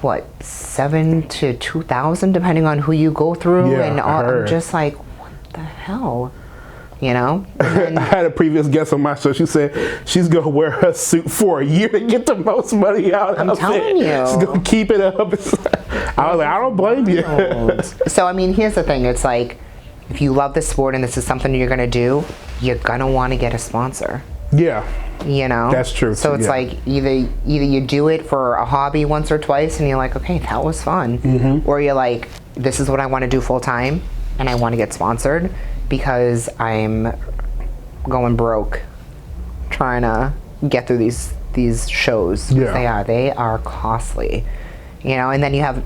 [SPEAKER 3] what, $7,000 to $2,000 depending on who you go through, and all, I'm just like, what the hell, you know?
[SPEAKER 2] I had a previous guest on my show. She said she's gonna wear her suit for a year to get the most money out of it.
[SPEAKER 3] I'm telling you,
[SPEAKER 2] she's gonna keep it up. I was like, I don't blame you.
[SPEAKER 3] So I mean, here's the thing. It's like, if you love the sport and this is something you're gonna do, you're gonna want to get a sponsor.
[SPEAKER 2] Yeah.
[SPEAKER 3] You know?
[SPEAKER 2] That's true.
[SPEAKER 3] So it's like either you do it for a hobby once or twice and you're like, okay, that was fun. Or you're like, this is what I want to do full time and I want to get sponsored because I'm going broke trying to get through these shows. They are costly. You know, and then you have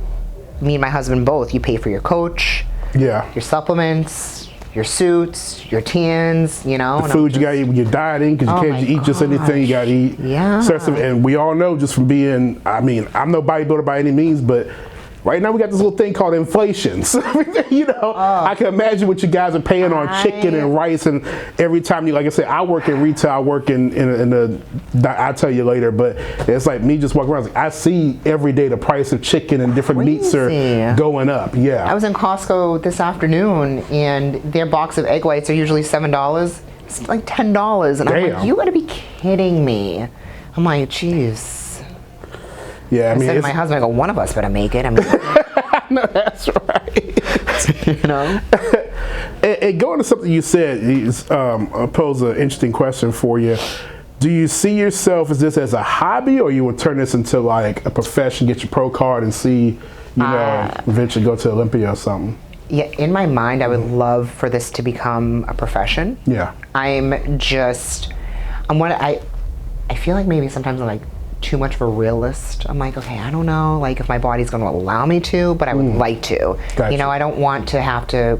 [SPEAKER 3] me and my husband both. You pay for your coach, your supplements, your suits, your tans, you know.
[SPEAKER 2] The food you gotta eat when you're dieting, because you can't eat just anything, you gotta eat. And we all know just from being, I mean, I'm no bodybuilder by any means, but right now we got this little thing called inflation. So, you know, I can imagine what you guys are paying on chicken and rice, and every time you, like I said, I work in retail, I work in the, I'll tell you later, but it's like me just walking around, like, I see every day the price of chicken and different meats are going up. I
[SPEAKER 3] was in Costco this afternoon, and their box of egg whites are usually $7. It's like $10, and I'm like, you gotta be kidding me. I'm like, jeez.
[SPEAKER 2] Yeah, I mean,
[SPEAKER 3] said to my husband, I go, one of us better make it. I mean,
[SPEAKER 2] no, that's right.
[SPEAKER 3] You know.
[SPEAKER 2] And going to something you said, I'll pose an interesting question for you. Do you see yourself as this as a hobby, or you would turn this into like a profession, get your pro card, and see, you know, eventually go to Olympia or something?
[SPEAKER 3] Yeah, in my mind, I would love for this to become a profession.
[SPEAKER 2] Yeah.
[SPEAKER 3] I feel like maybe sometimes I'm like too much of a realist. I'm like, okay, I don't know, like if my body's going to allow me to, but I would like to.
[SPEAKER 2] Gotcha.
[SPEAKER 3] You know, I don't want to have to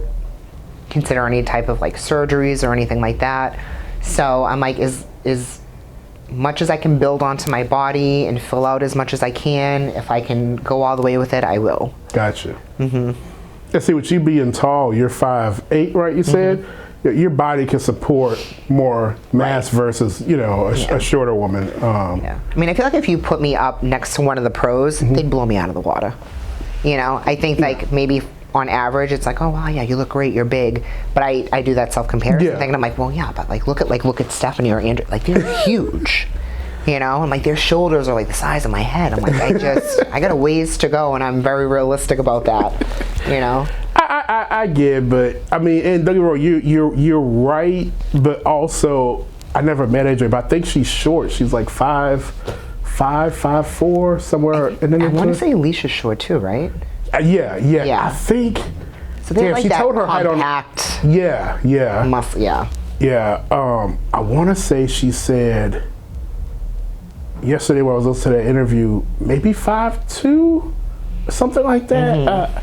[SPEAKER 3] consider any type of like surgeries or anything like that. So I'm like, is much as I can build onto my body and fill out as much as I can, if I can go all the way with it, I will.
[SPEAKER 2] Gotcha. Let's see, with you being tall, you're 5'8", right? You said your body can support more mass versus, you know, a shorter woman.
[SPEAKER 3] I mean, I feel like if you put me up next to one of the pros, they'd blow me out of the water. You know, I think like maybe on average, it's like, oh wow, yeah, you look great, you're big. But I do that self-comparison thing, and I'm like, well, yeah, but like look at Stephanie or Andrew, like they're huge. You know, and like their shoulders are like the size of my head. I'm like, I got a ways to go, and I'm very realistic about that. You know.
[SPEAKER 2] I get, but I mean, and don't get me wrong, you're right, but also I never met Adrian, but I think she's short. She's like 5'4", somewhere. And then
[SPEAKER 3] I want to say Alicia's short too, right?
[SPEAKER 2] Yeah. I think.
[SPEAKER 3] So they're like
[SPEAKER 2] she
[SPEAKER 3] that
[SPEAKER 2] told her
[SPEAKER 3] compact.
[SPEAKER 2] height on. Yeah. I want to say she said yesterday when I was listening to that interview, maybe 5'2", something like that.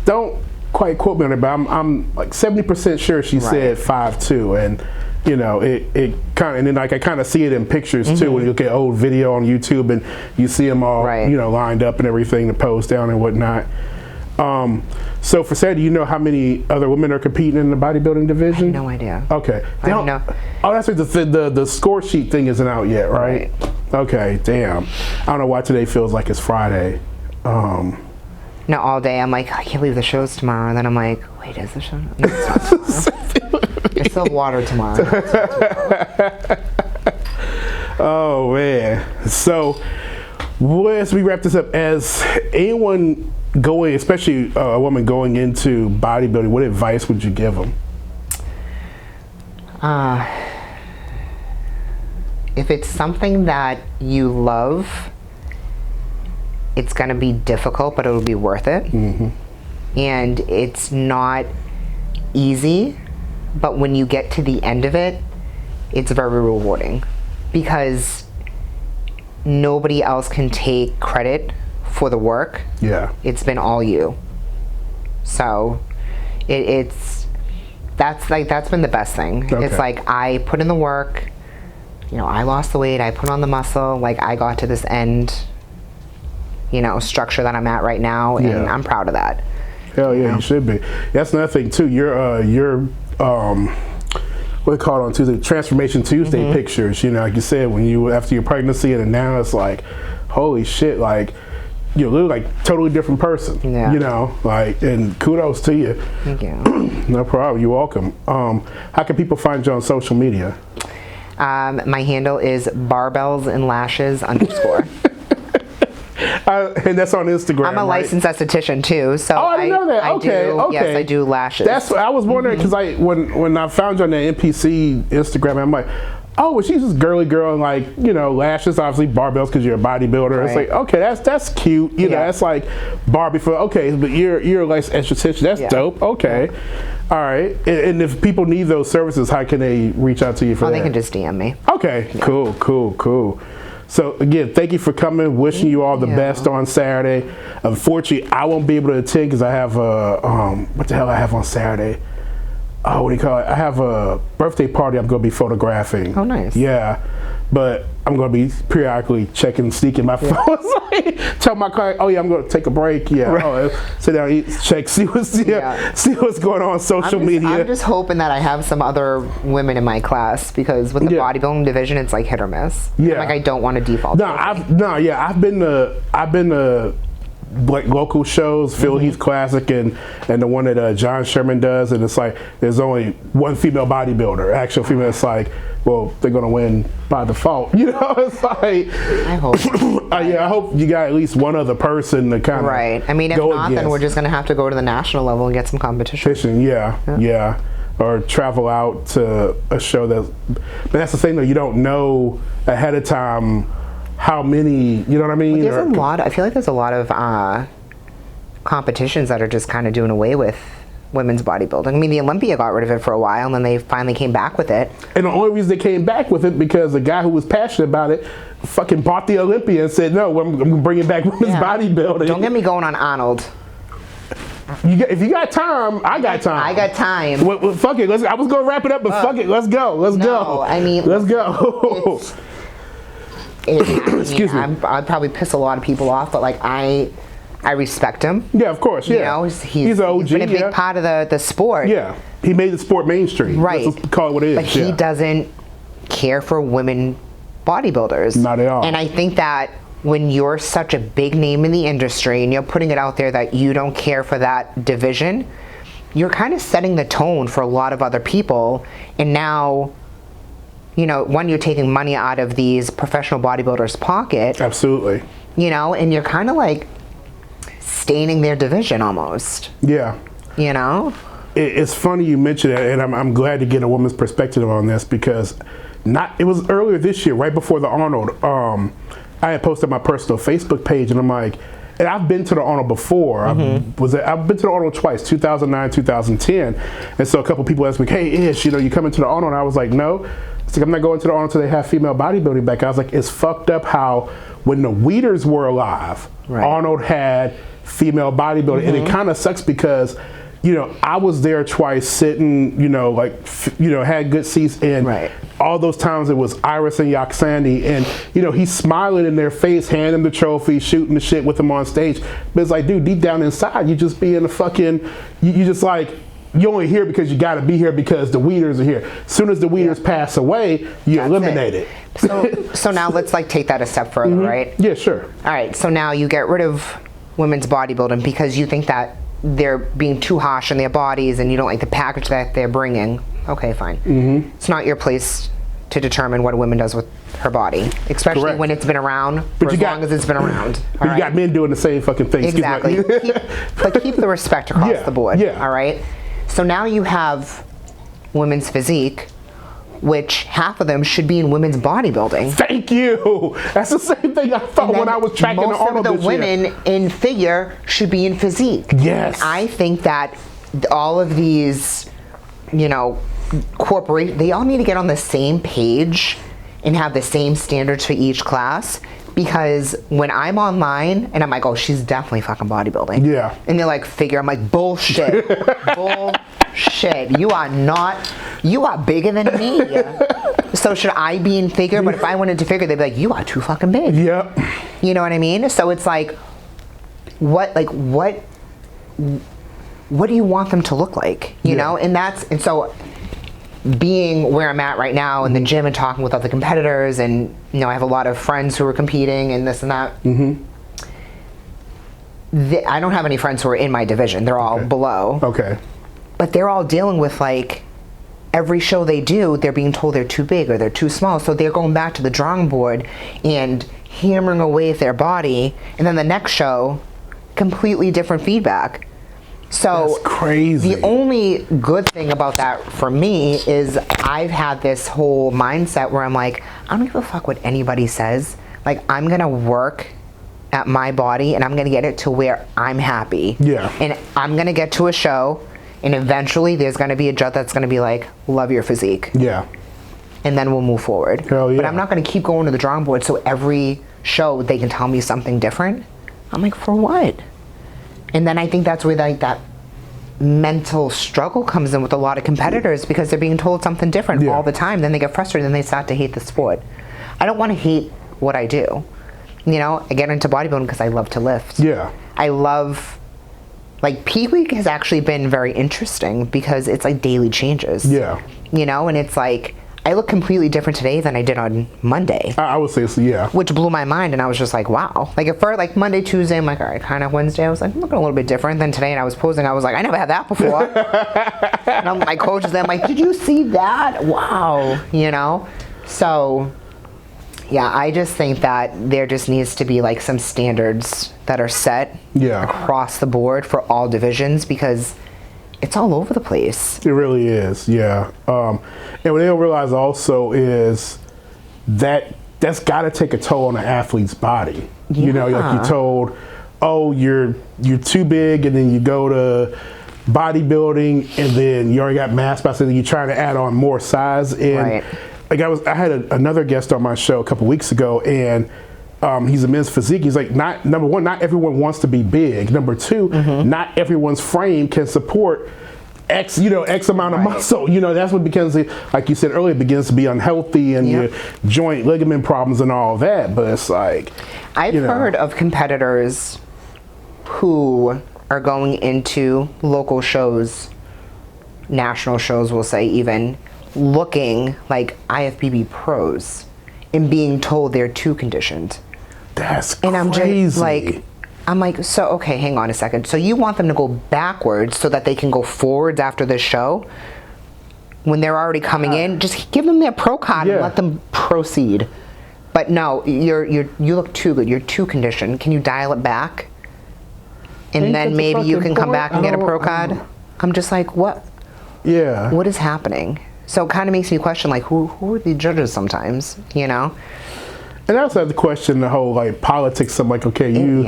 [SPEAKER 2] Don't quite quote me on it, but I'm like 70% sure she said 5'2", and you know it kind of, and then like I kind of see it in pictures too when you look at old video on YouTube and you see them all you know lined up and everything to post down and whatnot. So for Saturday, do you know how many other women are competing in the bodybuilding division?
[SPEAKER 3] I have no idea.
[SPEAKER 2] Okay.
[SPEAKER 3] I don't know.
[SPEAKER 2] Oh, that's right. The score sheet thing isn't out yet, right? Okay. Damn. I don't know why today feels like it's Friday.
[SPEAKER 3] No, all day I'm like, I can't believe the show's tomorrow, and then I'm like, wait, is the show? No, it's not tomorrow. It's still water tomorrow.
[SPEAKER 2] Oh man. So as we wrap this up, as anyone going, especially a woman going into bodybuilding, what advice would you give them?
[SPEAKER 3] If it's something that you love, it's going to be difficult, but it'll be worth it. And it's not easy, but when you get to the end of it, it's very rewarding because nobody else can take credit for the work. It's been all you. So that's been the best thing. It's like I put in the work, you know, I lost the weight, I put on the muscle, like I got to this end, you know, structure that I'm at right now, and I'm proud of that.
[SPEAKER 2] Hell yeah, you should be. That's another thing too. Your what they call it on Tuesday, Transformation Tuesday pictures. You know, like you said, when you after your pregnancy, and now it's like, holy shit, like you look like totally different person. You know, like, and kudos to you.
[SPEAKER 3] Thank you.
[SPEAKER 2] No problem. You're welcome. How can people find you on social media?
[SPEAKER 3] My handle is barbells and lashes _.
[SPEAKER 2] And that's on Instagram.
[SPEAKER 3] I'm a licensed esthetician too, so
[SPEAKER 2] I didn't know that. Okay.
[SPEAKER 3] Yes, I do lashes.
[SPEAKER 2] That's what I was wondering because when I found you on the NPC Instagram, I'm like, oh, well, she's this girly girl and like, you know, lashes, obviously barbells because you're a bodybuilder. It's like, okay, that's cute. You know, that's like Barbie for but you're a licensed esthetician. That's dope. Okay. All right. And if people need those services, how can they reach out to you for that?
[SPEAKER 3] They can just DM me.
[SPEAKER 2] Okay. Cool. So again, thank you for coming. Wishing you all the best on Saturday. Unfortunately, I won't be able to attend because I have what the hell I have on Saturday? Oh, what do you call it? I have a birthday party I'm going to be photographing.
[SPEAKER 3] Oh, nice.
[SPEAKER 2] Yeah, but I'm going to be periodically sneaking my phone. Tell my client, oh yeah, I'm going to take a break. Sit down, eat, check, see what's going on social media.
[SPEAKER 3] I'm just hoping that I have some other women in my class because with the bodybuilding division, it's like hit or miss. Like I don't want to default.
[SPEAKER 2] I've been to like local shows, Phil Heath Classic, and the one that John Sherman does, and it's like there's only one female bodybuilder, actual female. It's like, well, they're gonna win by default, you know. It's like
[SPEAKER 3] I hope.
[SPEAKER 2] I hope you got at least one other person to kind of
[SPEAKER 3] I mean, if not, then we're just gonna have to go to the national level and get some competition.
[SPEAKER 2] Yeah. Or travel out to a show but that's the thing though. You don't know ahead of time how many, you know what I mean?
[SPEAKER 3] There's a lot. I feel like there's a lot of competitions that are just kind of doing away with women's bodybuilding. I mean, the Olympia got rid of it for a while, and then they finally came back with it.
[SPEAKER 2] And the only reason they came back with it because the guy who was passionate about it fucking bought the Olympia and said, no, I'm bringing back women's bodybuilding.
[SPEAKER 3] Don't get me going on Arnold.
[SPEAKER 2] If you got time, I got time.
[SPEAKER 3] I got time.
[SPEAKER 2] Well, fuck it. I was going to wrap it up, but fuck it. Let's go. Let's go.
[SPEAKER 3] I mean,
[SPEAKER 2] let's go. Excuse me.
[SPEAKER 3] I'd probably piss a lot of people off, but like I respect him.
[SPEAKER 2] Yeah, of course. Yeah,
[SPEAKER 3] you know, he's
[SPEAKER 2] an OG.
[SPEAKER 3] He's been a big part of the sport.
[SPEAKER 2] Yeah, he made the sport mainstream.
[SPEAKER 3] Right.
[SPEAKER 2] Let's call it what it is.
[SPEAKER 3] But he doesn't care for women bodybuilders.
[SPEAKER 2] Not at all.
[SPEAKER 3] And I think that when you're such a big name in the industry and you're putting it out there that you don't care for that division, you're kind of setting the tone for a lot of other people. And now, you know, one, you're taking money out of these professional bodybuilders' pocket.
[SPEAKER 2] Absolutely.
[SPEAKER 3] You know, and you're kind of like staining their division almost.
[SPEAKER 2] Yeah.
[SPEAKER 3] You know?
[SPEAKER 2] It's funny you mentioned it, and I'm glad to get a woman's perspective on this because it was earlier this year, right before the Arnold. I had posted my personal Facebook page, and I'm like, and I've been to the Arnold before. I've been to the Arnold twice, 2009, 2010. And so a couple people asked me, hey, Ish, you know, you coming to the Arnold? And I was like, no. It's like, I'm not going to the Arnold until they have female bodybuilding back. I was like, it's fucked up how when the Weeders were alive, Arnold had female bodybuilding. And it kind of sucks because, you know, I was there twice sitting, you know, like, you know, had good seats. And all those times it was Iris and Yoksandi. And, you know, he's smiling in their face, handing them the trophy, shooting the shit with them on stage. But it's like, dude, deep down inside, you just be in the fucking, you just like, you only here because you got to be here because the Weeders are here. As soon as the Weeders pass away, you eliminate it.
[SPEAKER 3] So now let's like take that a step further, right?
[SPEAKER 2] Yeah, sure.
[SPEAKER 3] All right, so now you get rid of women's bodybuilding because you think that they're being too harsh on their bodies and you don't like the package that they're bringing. Okay, fine. It's not your place to determine what a woman does with her body, especially when it's been around for as long as it's been around.
[SPEAKER 2] But you got men doing the same fucking thing.
[SPEAKER 3] Exactly. But keep the respect across the board.
[SPEAKER 2] Yeah.
[SPEAKER 3] All right. So now you have women's physique, which half of them should be in women's bodybuilding.
[SPEAKER 2] Thank you. That's the same thing I thought when I was tracking the Arnold this year.
[SPEAKER 3] Most of the women in figure should be in physique.
[SPEAKER 2] Yes.
[SPEAKER 3] And I think that all of these, you know, corporations, they all need to get on the same page and have the same standards for each class. Because when I'm online and I'm like, oh, she's definitely fucking bodybuilding. Yeah. And they're like, figure. I'm like, bullshit. Bullshit. You are bigger than me. So should I be in figure? But if I went into figure, they'd be like, you are too fucking big. Yep. You know what I mean? So it's like, what do you want them to look like? You know? And so being where I'm at right now in the gym and talking with other competitors, and you know, I have a lot of friends who are competing and this and that. I don't have any friends who are in my division. They're all below. Okay. But they're all dealing with like every show they do, they're being told they're too big or they're too small. So they're going back to the drawing board and hammering away at their body. And then the next show, completely different feedback. So
[SPEAKER 2] that's crazy.
[SPEAKER 3] The only good thing about that for me is I've had this whole mindset where I'm like, I don't give a fuck what anybody says. Like, I'm gonna work at my body and I'm gonna get it to where I'm happy. Yeah. And I'm gonna get to a show and eventually there's gonna be a judge that's gonna be like, love your physique. Yeah. And then we'll move forward. Hell yeah. But I'm not gonna keep going to the drawing board so every show they can tell me something different. I'm like, for what? And then I think that's where like that mental struggle comes in with a lot of competitors because they're being told something different all the time. Then they get frustrated and they start to hate the sport. I don't want to hate what I do. You know, I get into bodybuilding because I love to lift. Yeah. I love, like, peak week has actually been very interesting because it's like daily changes. Yeah. You know, and it's like, I look completely different today than I did on Monday.
[SPEAKER 2] I would say so, yeah.
[SPEAKER 3] Which blew my mind, and I was just like, wow. Like, at first, like, Monday, Tuesday, I'm like, all right, kind of Wednesday, I was like, I'm looking a little bit different than today, and I was posing, I was like, I never had that before. And my coach is there, I'm like, did you see that? Wow. You know? So, yeah, I just think that there just needs to be, like, some standards that are set across the board for all divisions, because it's all over the place.
[SPEAKER 2] It really is, yeah. And what they don't realize also is that that's got to take a toll on an athlete's body. Yeah. You know, like you're told, oh, you're too big, and then you go to, bodybuilding, and then you already got mass body, so then you're trying to add on more size. And
[SPEAKER 3] Right.
[SPEAKER 2] like I had another guest on my show a couple weeks ago, and he's a men's physique. He's like, number one, not everyone wants to be big. Number two, not everyone's frame can support X amount of muscle. That's what becomes, like you said earlier, it begins to be unhealthy, and your joint ligament problems and all that. But it's like,
[SPEAKER 3] I've heard of competitors who are going into local shows, national shows, we'll say, even looking like IFBB pros and being told they're too conditioned.
[SPEAKER 2] That's
[SPEAKER 3] and
[SPEAKER 2] crazy.
[SPEAKER 3] I'm like, so okay, hang on a second. So you want them to go backwards so that they can go forwards after the show when they're already coming in? Just give them their pro card and let them proceed. But no, you look too good. You're too conditioned. Can you dial it back? And then maybe you can come back and get a pro card. I'm just like, what?
[SPEAKER 2] Yeah.
[SPEAKER 3] What is happening? So it kind of makes me question, like, who are the judges sometimes,
[SPEAKER 2] And I also have to question the whole like politics of like, okay, you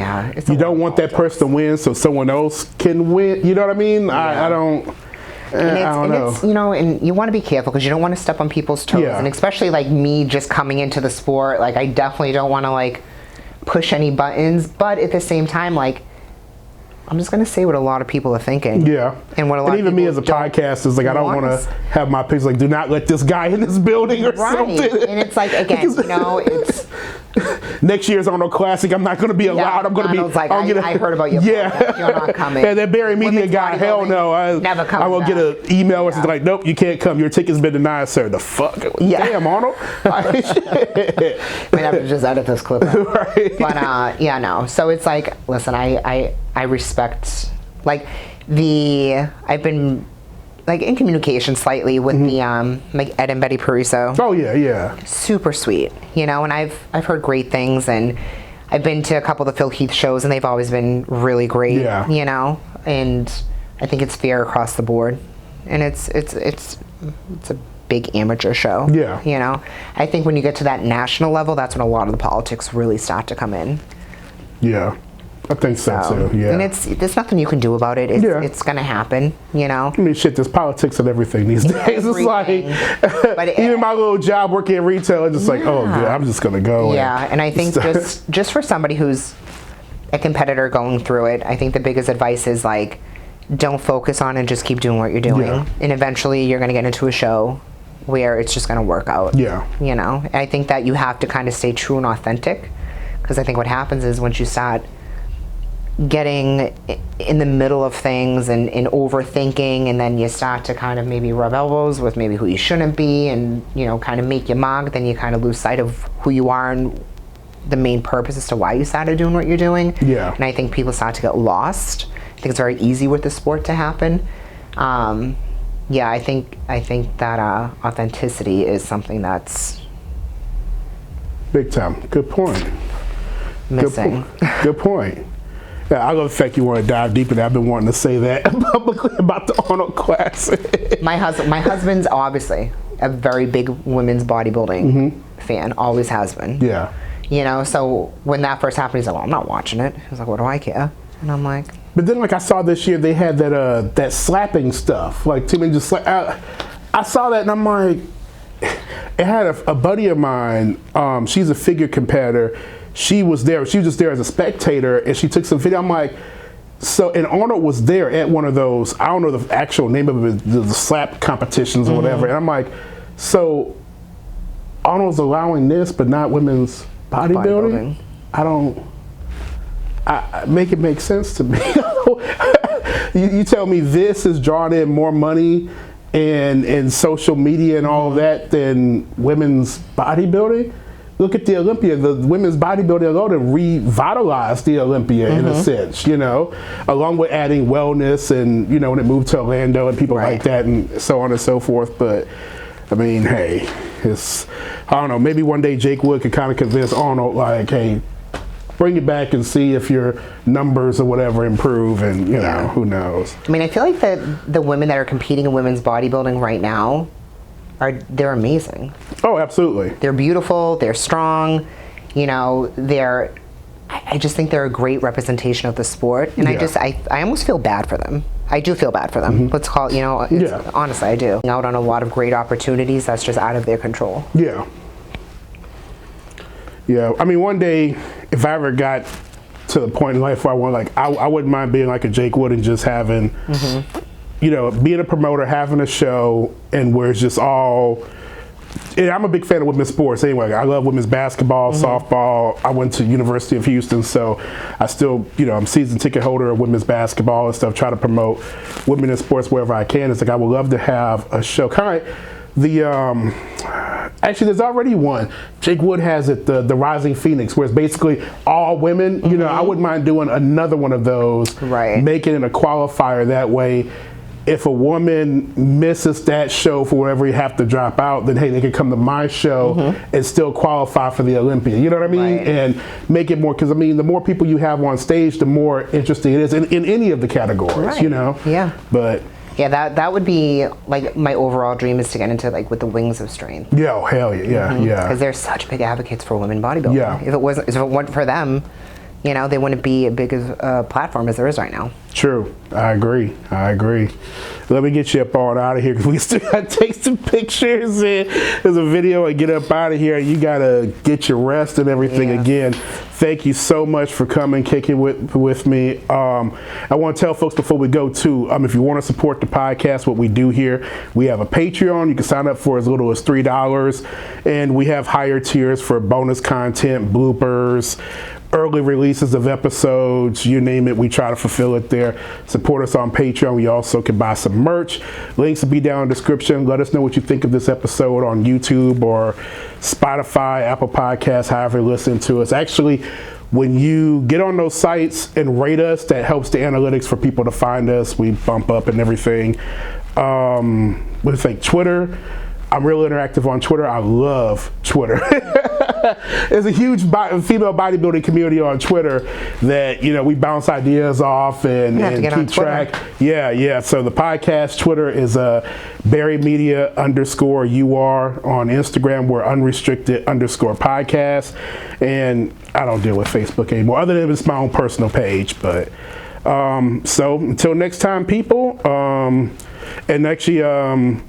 [SPEAKER 2] don't want that person to win so someone else can win. You know what I mean? I don't know.
[SPEAKER 3] And you want to be careful because you don't want to step on people's toes.
[SPEAKER 2] Yeah.
[SPEAKER 3] And especially like me just coming into the sport, like I definitely don't want to like push any buttons. But at the same time, like, I'm just going to say what a lot of people are thinking.
[SPEAKER 2] Yeah.
[SPEAKER 3] And what a lot
[SPEAKER 2] and even
[SPEAKER 3] of
[SPEAKER 2] me
[SPEAKER 3] people
[SPEAKER 2] as a podcast is like, I don't want to have my picks like, do not let this guy in this building or something.
[SPEAKER 3] And it's like, again, it's...
[SPEAKER 2] Next year's Arnold Classic, I'm not going to be allowed. I'm going to be...
[SPEAKER 3] Like, I heard about your podcast. You're not coming.
[SPEAKER 2] And that Barry Media guy, hell no. I will get an email or something like, nope, you can't come. Your ticket's been denied, sir. The fuck? Damn, Arnold.
[SPEAKER 3] I might have to just edit this clip out.
[SPEAKER 2] Right.
[SPEAKER 3] But, no. So it's like, listen, I respect, like, I've been, like, in communication slightly with the, like, Ed and Betty Pariso.
[SPEAKER 2] Oh, yeah.
[SPEAKER 3] Super sweet, and I've heard great things, and I've been to a couple of the Phil Heath shows, and they've always been really great, and I think it's fair across the board, and it's a big amateur show.
[SPEAKER 2] Yeah.
[SPEAKER 3] I think when you get to that national level, that's when a lot of the politics really start to come in.
[SPEAKER 2] Yeah. I think so too, yeah.
[SPEAKER 3] And there's nothing you can do about it. It's going to happen,
[SPEAKER 2] I mean, shit, there's politics and everything these days. It's like, even my little job working in retail, it's just like, oh, good, I'm just going to go.
[SPEAKER 3] Yeah, and I think just for somebody who's a competitor going through it, I think the biggest advice is, like, don't focus on it, just keep doing what you're doing.
[SPEAKER 2] Yeah.
[SPEAKER 3] And eventually you're going to get into a show where it's just going to work out.
[SPEAKER 2] Yeah.
[SPEAKER 3] And I think that you have to kind of stay true and authentic, because I think what happens is once you start getting in the middle of things and overthinking, and then you start to kind of maybe rub elbows with maybe who you shouldn't be, and kind of make your mark, then you kind of lose sight of who you are and the main purpose as to why you started doing what you're doing.
[SPEAKER 2] Yeah.
[SPEAKER 3] And I think people start to get lost. I think it's very easy with the sport to happen. I think that authenticity is something that's
[SPEAKER 2] big time. Good point.
[SPEAKER 3] missing.
[SPEAKER 2] Good point. Yeah, I love the fact you want to dive deep in that. I've been wanting to say that publicly about the Arnold Classic.
[SPEAKER 3] My husband's obviously a very big women's bodybuilding fan, always has been.
[SPEAKER 2] Yeah.
[SPEAKER 3] So when that first happened, he's like, well, I'm not watching it. He was like, what do I care? And I'm like...
[SPEAKER 2] But then, like, I saw this year, they had that slapping stuff. Like, too many just I saw that, and I'm like... It had a buddy of mine, she's a figure competitor. She was there. She was just there as a spectator, and she took some video. I'm like, so, and Arnold was there at one of those, I don't know the actual name of it, the slap competitions or whatever. And I'm like, so Arnold's allowing this, but not women's bodybuilding? I make it make sense to me. You tell me this is drawing in more money and social media and all of that than women's bodybuilding? Look at the Olympia. The women's bodybuilding alone revitalized the Olympia in a sense, along with adding wellness and, when it moved to Orlando and people like that and so on and so forth. But, I mean, hey, I don't know, maybe one day Jake Wood could kind of convince Arnold, like, hey, bring it back and see if your numbers or whatever improve, and, who knows.
[SPEAKER 3] I mean, I feel like the women that are competing in women's bodybuilding right now, they're amazing.
[SPEAKER 2] Oh, absolutely.
[SPEAKER 3] They're beautiful, they're strong, I just think they're a great representation of the sport, and I almost feel bad for them. I do feel bad for them. Let's call it, honestly, I do. Out on a lot of great opportunities that's just out of their control.
[SPEAKER 2] Yeah. Yeah. I mean, one day, if I ever got to the point in life where I wouldn't mind being like a Jake Wood and just having, being a promoter, having a show, and where it's just all. And I'm a big fan of women's sports anyway. I love women's basketball, softball. I went to University of Houston, so I still, I'm season ticket holder of women's basketball and stuff. Try to promote women in sports wherever I can. It's like I would love to have a show. Kind of actually, there's already one. Jake Wood has it, the Rising Phoenix, where it's basically all women. I wouldn't mind doing another one of those.
[SPEAKER 3] Right.
[SPEAKER 2] Making it a qualifier that way. If a woman misses that show for whatever you have to drop out, then hey, they can come to my show and still qualify for the Olympia. You know what I mean?
[SPEAKER 3] Right.
[SPEAKER 2] And make it more, because I mean, the more people you have on stage, the more interesting it is in any of the categories.
[SPEAKER 3] Right.
[SPEAKER 2] Yeah. But
[SPEAKER 3] yeah, that would be like my overall dream, is to get into like with the Wings of Strength.
[SPEAKER 2] Yeah, hell yeah, yeah.
[SPEAKER 3] Because they're such big advocates for women bodybuilding.
[SPEAKER 2] Yeah.
[SPEAKER 3] If it weren't for them, they wouldn't be as big a platform as there is right now.
[SPEAKER 2] True. I agree. Let me get you up on out of here, because we still got to take some pictures and there's a video and get up out of here. You got to get your rest and everything. Again, thank you so much for coming, kicking with me. I want to tell folks before we go too, if you want to support the podcast, what we do here, we have a Patreon. You can sign up for as little as $3, and we have higher tiers for bonus content, bloopers, early releases of episodes, you name it, we try to fulfill it there. Support us on Patreon. We also can buy some merch. Links will be down in the description. Let us know what you think of this episode on YouTube or Spotify, Apple Podcasts, however you listen to us. Actually, when you get on those sites and rate us, that helps the analytics for people to find us. We bump up and everything. Twitter. I'm real interactive on Twitter. I love Twitter. There's a huge female bodybuilding community on Twitter that, we bounce ideas off and keep track. Yeah. So the podcast Twitter is Barry Media _UR. On Instagram, we're Unrestricted_podcast. And I don't deal with Facebook anymore, other than it's my own personal page. But so until next time, people. And actually,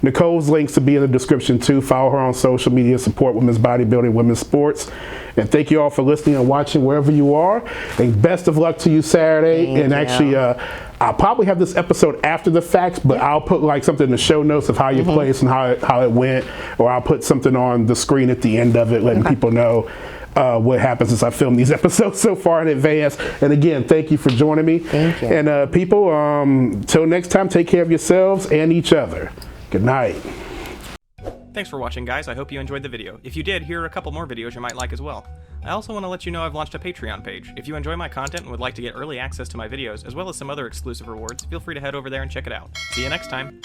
[SPEAKER 2] Nicole's links will be in the description too. Follow her on social media, support women's bodybuilding, women's sports. And thank you all for listening and watching wherever you are. And best of luck to you Saturday.
[SPEAKER 3] Thank you.
[SPEAKER 2] Actually, I'll probably have this episode after the facts, but I'll put like something in the show notes of how you placed and how it went, or I'll put something on the screen at the end of it, letting people know what happens as I film these episodes so far in advance. And again, thank you for joining me.
[SPEAKER 3] Thank you.
[SPEAKER 2] And people, till next time, take care of yourselves and each other. Good night.
[SPEAKER 4] Thanks for watching, guys. I hope you enjoyed the video. If you did, here are a couple more videos you might like as well. I also want to let you know I've launched a Patreon page. If you enjoy my content and would like to get early access to my videos, as well as some other exclusive rewards, feel free to head over there and check it out. See you next time.